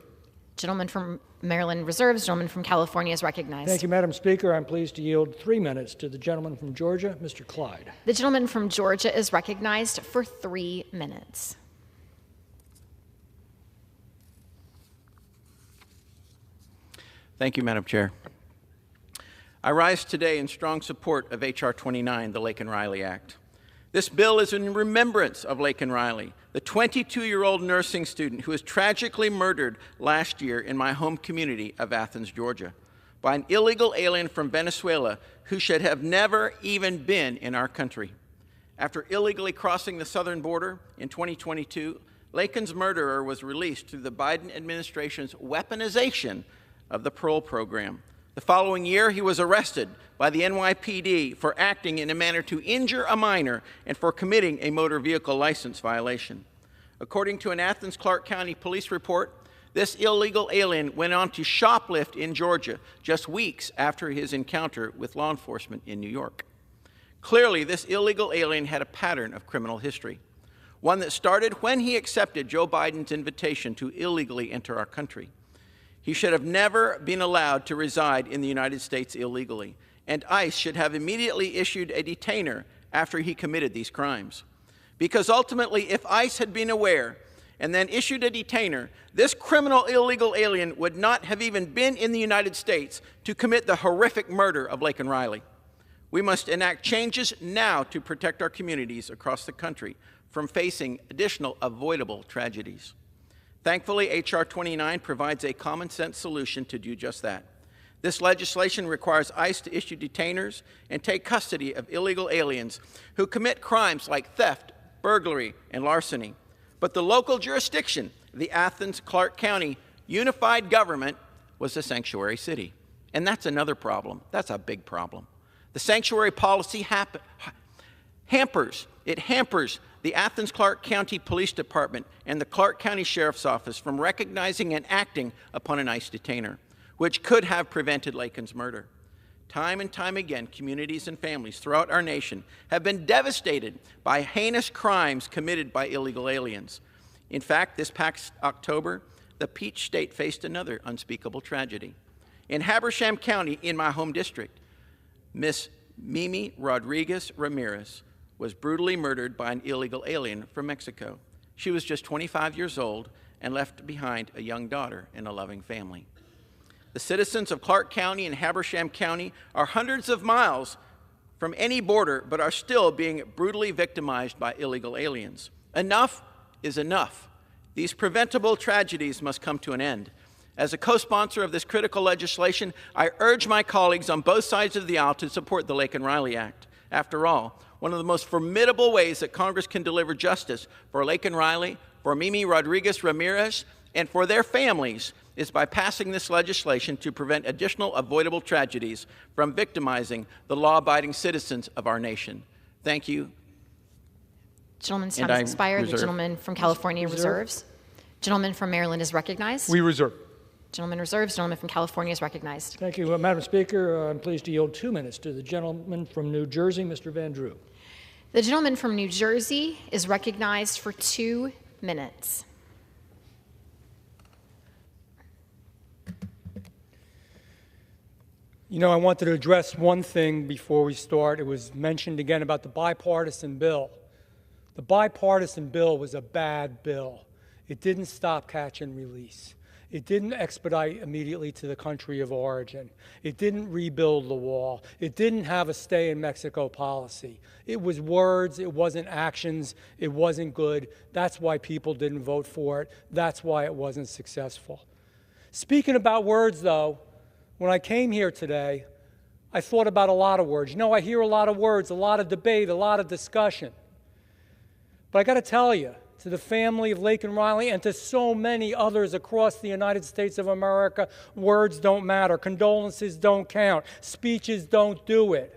[SPEAKER 10] Gentleman from Maryland reserves. Gentleman from California is recognized.
[SPEAKER 1] Thank you, Madam Speaker. I'm pleased to yield 3 minutes to the gentleman from Georgia, Mr. Clyde.
[SPEAKER 10] The gentleman from Georgia is recognized for 3 minutes.
[SPEAKER 12] Thank you, Madam Chair. I rise today in strong support of H.R. 29, the Laken Riley Act. This bill is in remembrance of Laken Riley, the 22-year-old nursing student who was tragically murdered last year in my home community of Athens, Georgia, by an illegal alien from Venezuela who should have never even been in our country. After illegally crossing the southern border in 2022, Laken's murderer was released through the Biden administration's weaponization of the parole program. The following year, he was arrested by the NYPD for acting in a manner to injure a minor and for committing a motor vehicle license violation. According to an Athens Clarke County police report, this illegal alien went on to shoplift in Georgia just weeks after his encounter with law enforcement in New York. Clearly, this illegal alien had a pattern of criminal history, one that started when he accepted Joe Biden's invitation to illegally enter our country. He should have never been allowed to reside in the United States illegally, and ICE should have immediately issued a detainer after he committed these crimes. Because ultimately, if ICE had been aware and then issued a detainer, this criminal illegal alien would not have even been in the United States to commit the horrific murder of Laken Riley. We must enact changes now to protect our communities across the country from facing additional avoidable tragedies. Thankfully, H.R. 29 provides a common-sense solution to do just that. This legislation requires ICE to issue detainers and take custody of illegal aliens who commit crimes like theft, burglary, and larceny. But the local jurisdiction, the Athens Clarke County unified government, was a sanctuary city. And that's another problem. That's a big problem. The sanctuary policy hampers the Athens Clarke County Police Department and the Clarke County Sheriff's Office from recognizing and acting upon an ICE detainer, which could have prevented Laken's murder. Time and time again, communities and families throughout our nation have been devastated by heinous crimes committed by illegal aliens. In fact, this past October, the Peach State faced another unspeakable tragedy. In Habersham County, in my home district, Miss Mimi Rodriguez Ramirez was brutally murdered by an illegal alien from Mexico. She was just 25 years old and left behind a young daughter and a loving family. The citizens of Clarke County and Habersham County are hundreds of miles from any border, but are still being brutally victimized by illegal aliens. Enough is enough. These preventable tragedies must come to an end. As a co-sponsor of this critical legislation, I urge my colleagues on both sides of the aisle to support the Laken Riley Act. After all, one of the most formidable ways that Congress can deliver justice for Laken Riley, for Mimi Rodriguez Ramirez, and for their families is by passing this legislation to prevent additional avoidable tragedies from victimizing the law-abiding citizens of our nation. Thank you.
[SPEAKER 10] Gentleman's time has expired. The gentleman from California reserves. Gentleman from Maryland is recognized.
[SPEAKER 3] We reserve.
[SPEAKER 10] Gentleman reserves. Gentleman from California is recognized.
[SPEAKER 1] Thank you, Madam Speaker. I'm pleased to yield 2 minutes to the gentleman from New Jersey, Mr. Van Drew.
[SPEAKER 10] The gentleman from New Jersey is recognized for 2 minutes.
[SPEAKER 1] You know, I wanted to address one thing before we start. It was mentioned again about the bipartisan bill. The bipartisan bill was a bad bill. It didn't stop catch and release. It didn't expedite immediately to the country of origin. It didn't rebuild the wall. It didn't have a stay in Mexico policy. It was words, it wasn't actions, it wasn't good. That's why people didn't vote for it. That's why it wasn't successful. Speaking about words, though, when I came here today, I thought about a lot of words. You know, I hear a lot of words, a lot of debate, a lot of discussion. But I got to tell you, to the family of Laken Riley and to so many others across the United States of America, words don't matter. Condolences don't count. Speeches don't do it.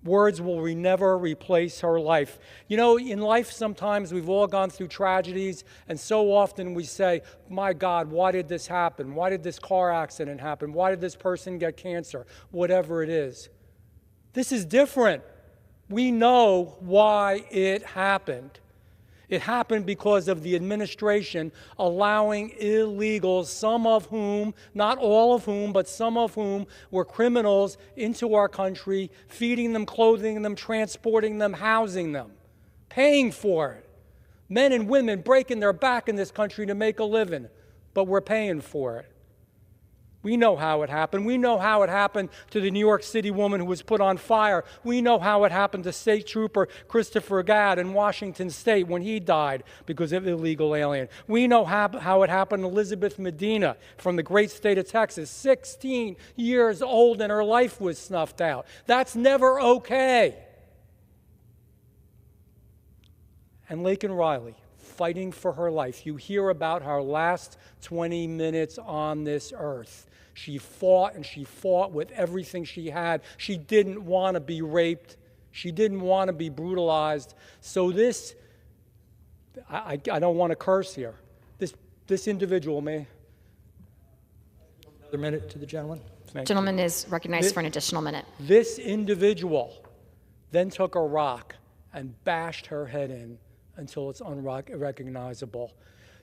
[SPEAKER 1] Words will never replace her life. You know, in life sometimes we've all gone through tragedies, and so often we say, my God, why did this happen? Why did this car accident happen? Why did this person get cancer? Whatever it is. This is different. We know why it happened. It happened because of the administration allowing illegals, some of whom, not all of whom, but some of whom were criminals, into our country, feeding them, clothing them, transporting them, housing them, paying for it. Men and women breaking their back in this country to make a living, but we're paying for it. We know how it happened. We know how it happened to the New York City woman who was put on fire. We know how it happened to State Trooper Christopher Gadd in Washington State when he died because of illegal alien. We know how it happened to Elizabeth Medina from the great state of Texas, 16 years old, and her life was snuffed out. That's never okay. And Laken Riley, fighting for her life. You hear about her last 20 minutes on this earth. She fought, and she fought with everything she had. She didn't want to be raped. She didn't want to be brutalized. So this I don't want to curse here. This individual may. Another minute to the gentleman. Thank
[SPEAKER 10] Gentleman
[SPEAKER 1] you.
[SPEAKER 10] is recognized for an additional minute.
[SPEAKER 1] This individual then took a rock and bashed her head in until it's unrecognizable.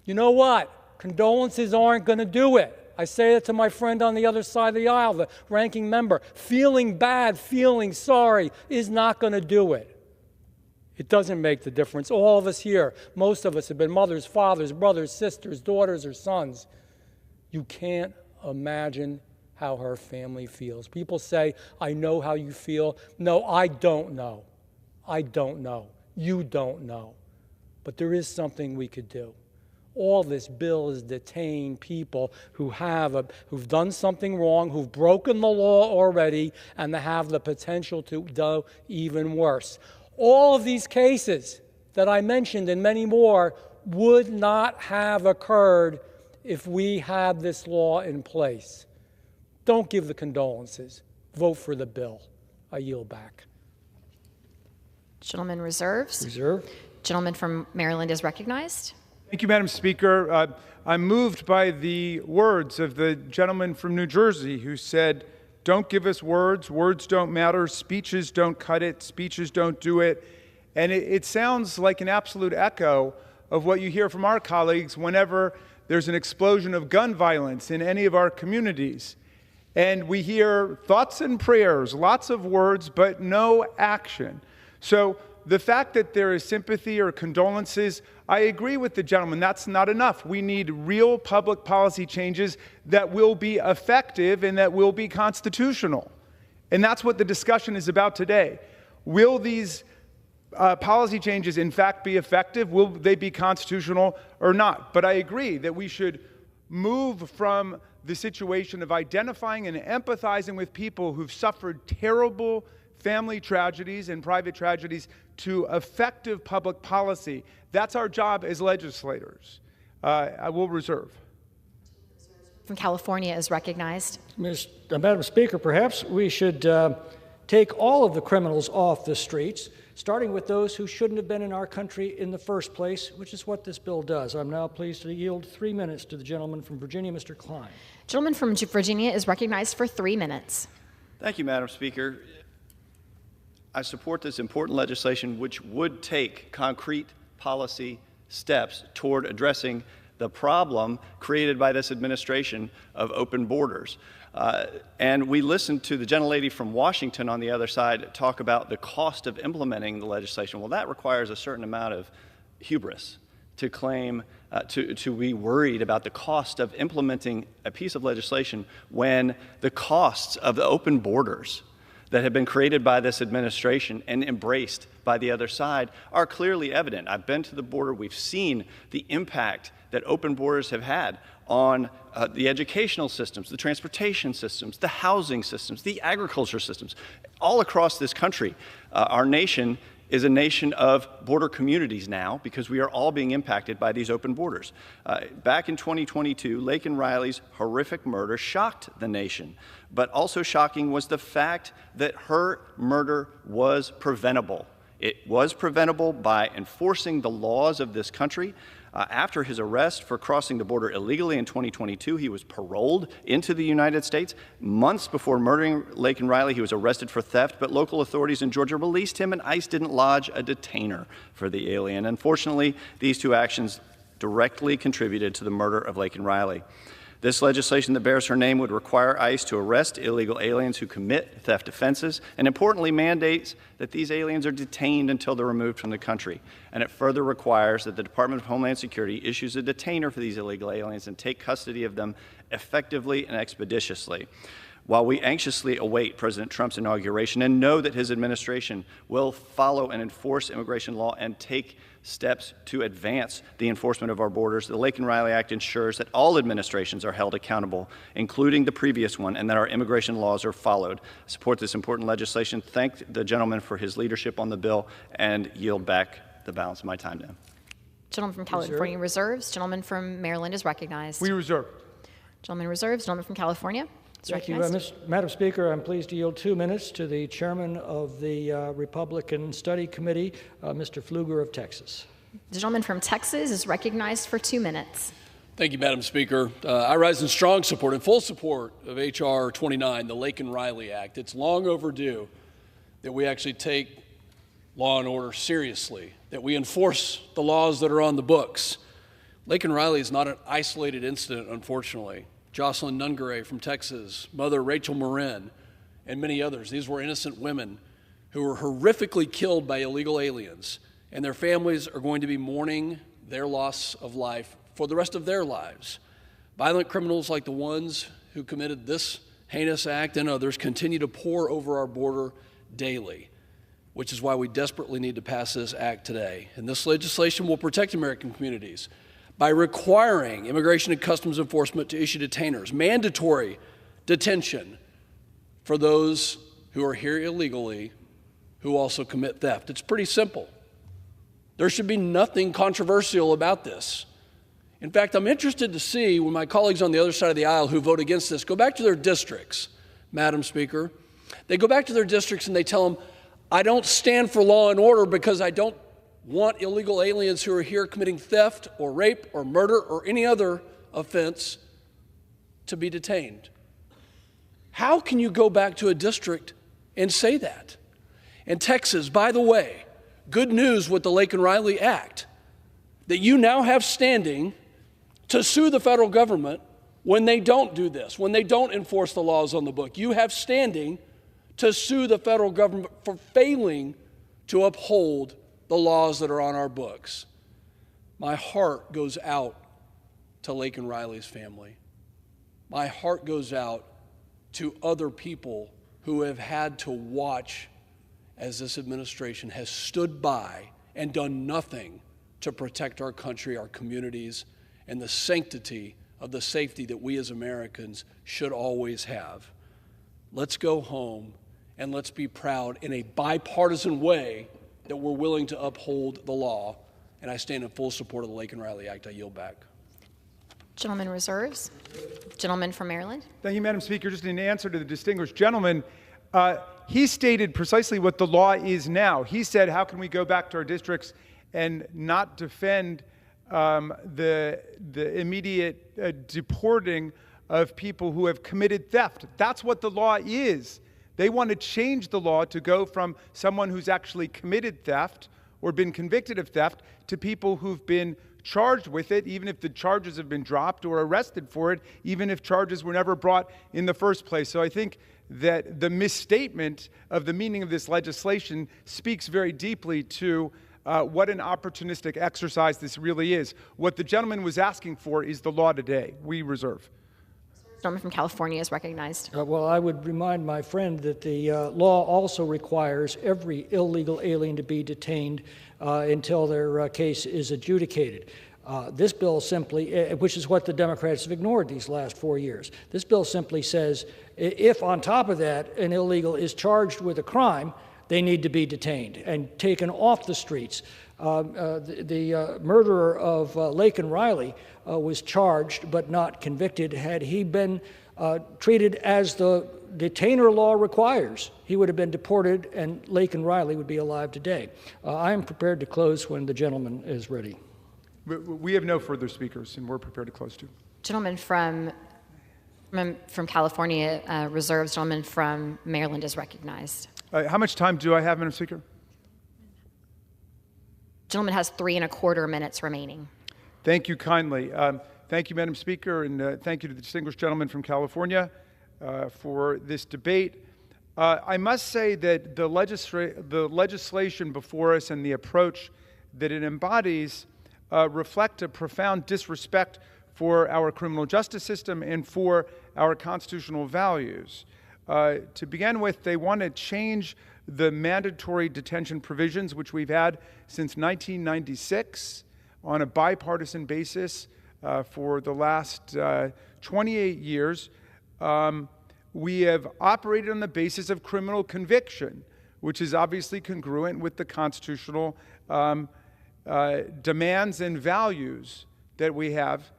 [SPEAKER 1] You know what? Condolences aren't going to do it. I say that to my friend on the other side of the aisle, the ranking member. Feeling bad, feeling sorry is not going to do it. It doesn't make the difference. All of us here, most of us have been mothers, fathers, brothers, sisters, daughters, or sons. You can't imagine how her family feels. People say, I know how you feel. No, I don't know. I don't know. You don't know. But there is something we could do. All this bill is detain people who've done something wrong, who've broken the law already, and they have the potential to do even worse. All of these cases that I mentioned and many more would not have occurred if we had this law in place. Don't give the condolences. Vote for the bill. I yield back.
[SPEAKER 10] Gentleman reserves.
[SPEAKER 1] Reserve.
[SPEAKER 10] Gentleman from Maryland is recognized.
[SPEAKER 3] Thank you, Madam Speaker. I'm moved by the words of the gentleman from New Jersey who said, don't give us words. Words don't matter. Speeches don't cut it. Speeches don't do it. And it sounds like an absolute echo of what you hear from our colleagues whenever there's an explosion of gun violence in any of our communities. And we hear thoughts and prayers, lots of words, but no action. So the fact that there is sympathy or condolences, I agree with the gentleman, that's not enough. We need real public policy changes that will be effective and that will be constitutional. And that's what the discussion is about today. Will these policy changes in fact be effective? Will they be constitutional or not? But I agree that we should move from the situation of identifying and empathizing with people who've suffered terrible family tragedies and private tragedies to effective public policy. That's our job as legislators. I will reserve.
[SPEAKER 10] From California is recognized.
[SPEAKER 1] Madam Speaker, perhaps we should take all of the criminals off the streets, starting with those who shouldn't have been in our country in the first place, which is what this bill does. I'm now pleased to yield 3 minutes to the gentleman from Virginia, Mr. Klein.
[SPEAKER 10] Gentleman from Virginia is recognized for 3 minutes.
[SPEAKER 13] Thank you, Madam Speaker. I support this important legislation which would take concrete policy steps toward addressing the problem created by this administration of open borders. And we listened to the gentlelady from Washington on the other side talk about the cost of implementing the legislation. Well, that requires a certain amount of hubris to claim, to be worried about the cost of implementing a piece of legislation when the costs of the open borders that have been created by this administration and embraced by the other side are clearly evident. I've been to the border. We've seen the impact that open borders have had on the educational systems, the transportation systems, the housing systems, the agriculture systems. All across this country, our nation is a nation of border communities now because we are all being impacted by these open borders. Back in 2022, Laken Riley's horrific murder shocked the nation. But also shocking was the fact that her murder was preventable. It was preventable by enforcing the laws of this country. After his arrest for crossing the border illegally in 2022, he was paroled into the United States. Months before murdering Laken Riley, he was arrested for theft, but local authorities in Georgia released him, and ICE didn't lodge a detainer for the alien. Unfortunately, these two actions directly contributed to the murder of Laken Riley. This legislation that bears her name would require ICE to arrest illegal aliens who commit theft offenses, and importantly mandates that these aliens are detained until they're removed from the country. And it further requires that the Department of Homeland Security issues a detainer for these illegal aliens and take custody of them effectively and expeditiously. While we anxiously await President Trump's inauguration and know that his administration will follow and enforce immigration law and take steps to advance the enforcement of our borders, the Laken Riley Act ensures that all administrations are held accountable, including the previous one, and that our immigration laws are followed. I support this important legislation. Thank the gentleman for his leadership on the bill and yield back the balance of my time now.
[SPEAKER 10] Gentleman from California reserves. Gentleman from Maryland is recognized.
[SPEAKER 3] We reserve.
[SPEAKER 10] Gentleman reserves. Gentleman from California.
[SPEAKER 1] Thank you, Madam Speaker. I'm pleased to yield 2 minutes to the chairman of the Republican Study Committee, Mr. Pfluger of Texas.
[SPEAKER 10] The gentleman from Texas is recognized for 2 minutes.
[SPEAKER 14] Thank you, Madam Speaker. I rise in strong support and full support of H.R. 29, the Laken Riley Act. It's long overdue that we actually take law and order seriously, that we enforce the laws that are on the books. Laken Riley is not an isolated incident, unfortunately. Jocelyn Nungaray from Texas, Mother Rachel Marin, and many others. These were innocent women who were horrifically killed by illegal aliens, and their families are going to be mourning their loss of life for the rest of their lives. Violent criminals like the ones who committed this heinous act and others continue to pour over our border daily, which is why we desperately need to pass this act today. And this legislation will protect American communities by requiring Immigration and Customs Enforcement to issue detainers, mandatory detention for those who are here illegally who also commit theft. It's pretty simple. There should be nothing controversial about this. In fact, I'm interested to see when my colleagues on the other side of the aisle who vote against this go back to their districts, Madam Speaker. They go back to their districts and they tell them, I don't stand for law and order because I don't want illegal aliens who are here committing theft or rape or murder or any other offense to be detained. How can you go back to a district and say that? In Texas, by the way, good news with the Laken Riley Act, that you now have standing to sue the federal government when they don't do this, when they don't enforce the laws on the book. You have standing to sue the federal government for failing to uphold the laws that are on our books. My heart goes out to Laken Riley's family. My heart goes out to other people who have had to watch as this administration has stood by and done nothing to protect our country, our communities, and the sanctity of the safety that we as Americans should always have. Let's go home and let's be proud in a bipartisan way that we're willing to uphold the law. And I stand in full support of the Laken Riley Act. I yield back.
[SPEAKER 10] Gentleman reserves. Gentleman from Maryland.
[SPEAKER 3] Thank you, Madam Speaker. Just in answer to the distinguished gentleman, he stated precisely what the law is now. He said, how can we go back to our districts and not defend the immediate deporting of people who have committed theft? That's what the law is. They want to change the law to go from someone who's actually committed theft or been convicted of theft to people who've been charged with it, even if the charges have been dropped, or arrested for it, even if charges were never brought in the first place. So I think that the misstatement of the meaning of this legislation speaks very deeply to what an opportunistic exercise this really is. What the gentleman was asking for is the law today. We reserve.
[SPEAKER 10] The gentleman from California is recognized.
[SPEAKER 1] Well, I would remind my friend that the law also requires every illegal alien to be detained until their case is adjudicated. This bill simply, which is what the Democrats have ignored these last 4 years, this bill simply says if on top of that an illegal is charged with a crime, they need to be detained and taken off the streets. The murderer of Laken Riley was charged but not convicted. Had he been treated as the detainer law requires, he would have been deported and Laken Riley would be alive today. I am prepared to close when the gentleman is ready.
[SPEAKER 3] We have no further speakers, and we're prepared to close too.
[SPEAKER 10] Gentleman from California reserves. Gentleman from Maryland is recognized.
[SPEAKER 3] How much time do I have, Madam Speaker?
[SPEAKER 10] Gentleman has 3¼ minutes remaining.
[SPEAKER 3] Thank you kindly. Thank you, Madam Speaker, and thank you to the distinguished gentleman from California for this debate. I must say that the legislation before us and the approach that it embodies reflect a profound disrespect for our criminal justice system and for our constitutional values. To begin with, they want to change the mandatory detention provisions, which we've had since 1996 on a bipartisan basis for the last 28 years. We have operated on the basis of criminal conviction, which is obviously congruent with the constitutional demands and values that we have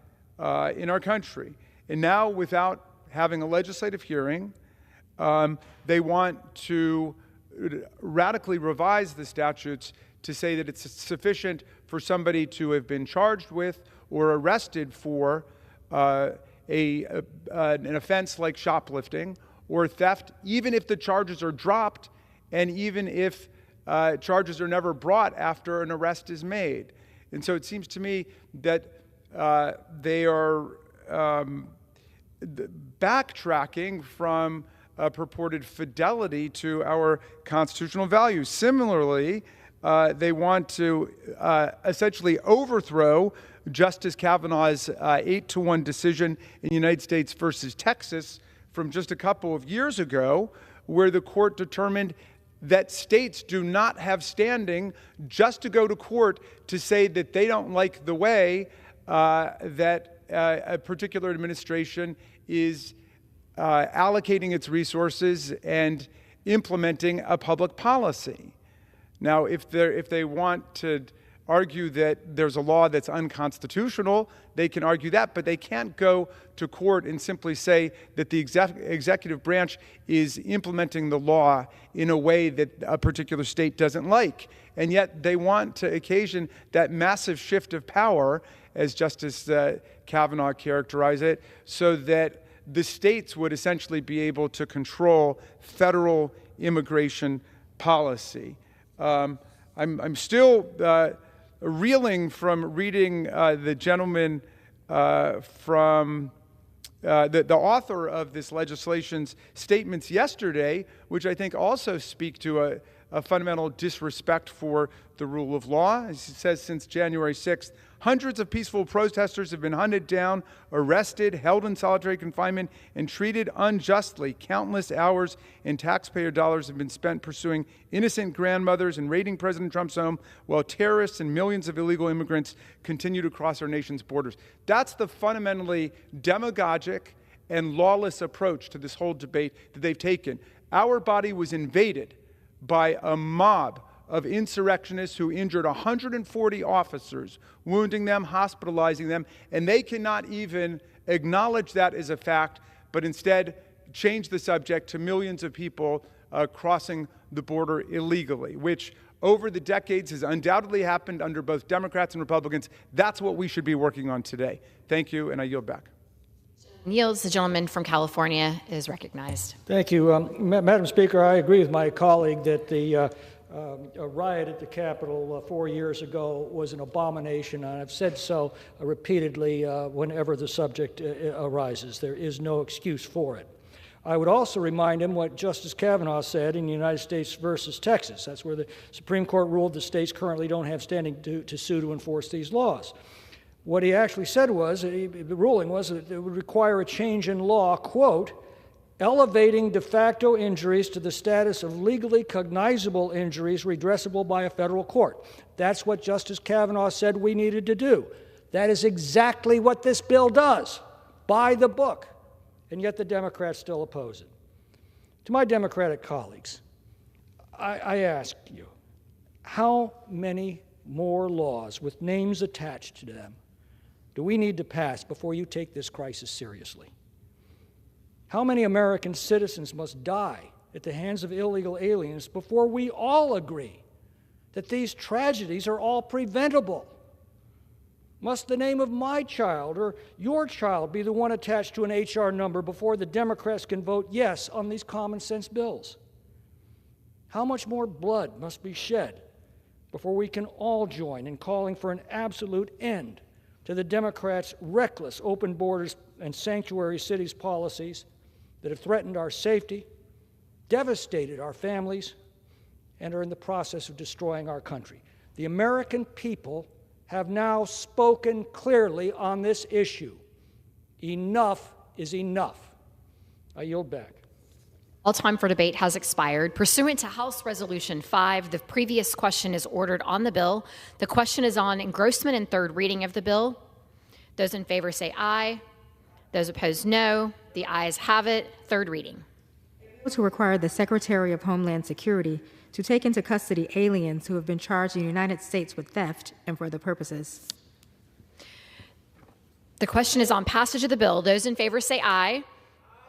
[SPEAKER 3] in our country. And now, without having a legislative hearing, they want to radically revise the statutes to say that it's sufficient for somebody to have been charged with or arrested for an offense like shoplifting or theft, even if the charges are dropped and even if charges are never brought after an arrest is made. And so it seems to me that they are backtracking from a purported fidelity to our constitutional values. Similarly, they want to essentially overthrow Justice Kavanaugh's 8-1 decision in United States versus Texas from just a couple of years ago, where the court determined that states do not have standing just to go to court to say that they don't like the way that a particular administration is allocating its resources and implementing a public policy. Now, if they want to argue that there's a law that's unconstitutional, they can argue that, but they can't go to court and simply say that the executive branch is implementing the law in a way that a particular state doesn't like. And yet they want to occasion that massive shift of power, as Justice Kavanaugh characterized it, so that the states would essentially be able to control federal immigration policy. I'm still reeling from reading the gentleman from the author of this legislation's statements yesterday, which I think also speak to a fundamental disrespect for the rule of law. As he says, since January 6th, hundreds of peaceful protesters have been hunted down, arrested, held in solitary confinement, and treated unjustly. Countless hours and taxpayer dollars have been spent pursuing innocent grandmothers and raiding President Trump's home, while terrorists and millions of illegal immigrants continue to cross our nation's borders. That's the fundamentally demagogic and lawless approach to this whole debate that they've taken. Our body was invaded by a mob of insurrectionists who injured 140 officers, wounding them, hospitalizing them, and they cannot even acknowledge that as a fact, but instead change the subject to millions of people crossing the border illegally, which over the decades has undoubtedly happened under both Democrats and Republicans. That's what we should be working on today. Thank you, and I yield back.
[SPEAKER 10] Yields. The gentleman from California is recognized.
[SPEAKER 1] Thank you. Madam Speaker, I agree with my colleague that the a riot at the Capitol 4 years ago was an abomination, and I've said so repeatedly whenever the subject arises. There is no excuse for it. I would also remind him what Justice Kavanaugh said in United States versus Texas. That's where the Supreme Court ruled the states currently don't have standing to sue to enforce these laws. What he actually said was, the ruling was that it would require a change in law, quote, elevating de facto injuries to the status of legally cognizable injuries redressable by a federal court. That's what Justice Kavanaugh said we needed to do. That is exactly what this bill does, by the book, and yet the Democrats still oppose it. To my Democratic colleagues, I ask you, how many more laws with names attached to them do we need to pass before you take this crisis seriously? How many American citizens must die at the hands of illegal aliens before we all agree that these tragedies are all preventable? Must the name of my child or your child be the one attached to an HR number before the Democrats can vote yes on these common sense bills? How much more blood must be shed before we can all join in calling for an absolute end to the Democrats' reckless open borders and sanctuary cities policies that have threatened our safety, devastated our families, and are in the process of destroying our country? The American people have now spoken clearly on this issue. Enough is enough. I yield back.
[SPEAKER 10] All time for debate has expired. Pursuant to House Resolution 5, the previous question is ordered on the bill. The question is on engrossment and third reading of the bill. Those in favor say aye. Those opposed, no. The ayes have it. Third reading.
[SPEAKER 15] To require the Secretary of Homeland Security to take into custody aliens who have been charged in the United States with theft and for other purposes.
[SPEAKER 10] The question is on passage of the bill. Those in favor say aye.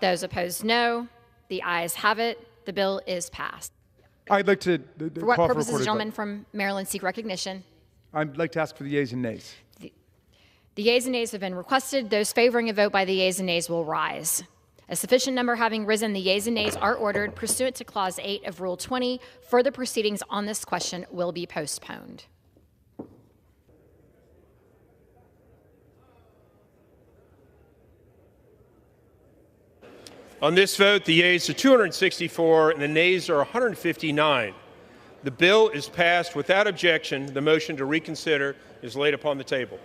[SPEAKER 10] Those opposed, no. The ayes have it. The bill is passed.
[SPEAKER 3] I'd like to
[SPEAKER 10] For what
[SPEAKER 3] call
[SPEAKER 10] purposes
[SPEAKER 3] for
[SPEAKER 10] does
[SPEAKER 3] a
[SPEAKER 10] the
[SPEAKER 3] recorded
[SPEAKER 10] gentleman
[SPEAKER 3] vote.
[SPEAKER 10] from Maryland seek recognition?
[SPEAKER 3] I'd like to ask for the yeas and nays.
[SPEAKER 10] The yeas and nays have been requested. Those favoring a vote by the yeas and nays will rise. A sufficient number having risen, the yeas and nays are ordered pursuant to Clause 8 of Rule 20. Further proceedings on this question will be postponed.
[SPEAKER 16] On this vote, the yeas are 264 and the nays are 159. The bill is passed without objection. The motion to reconsider is laid upon the table.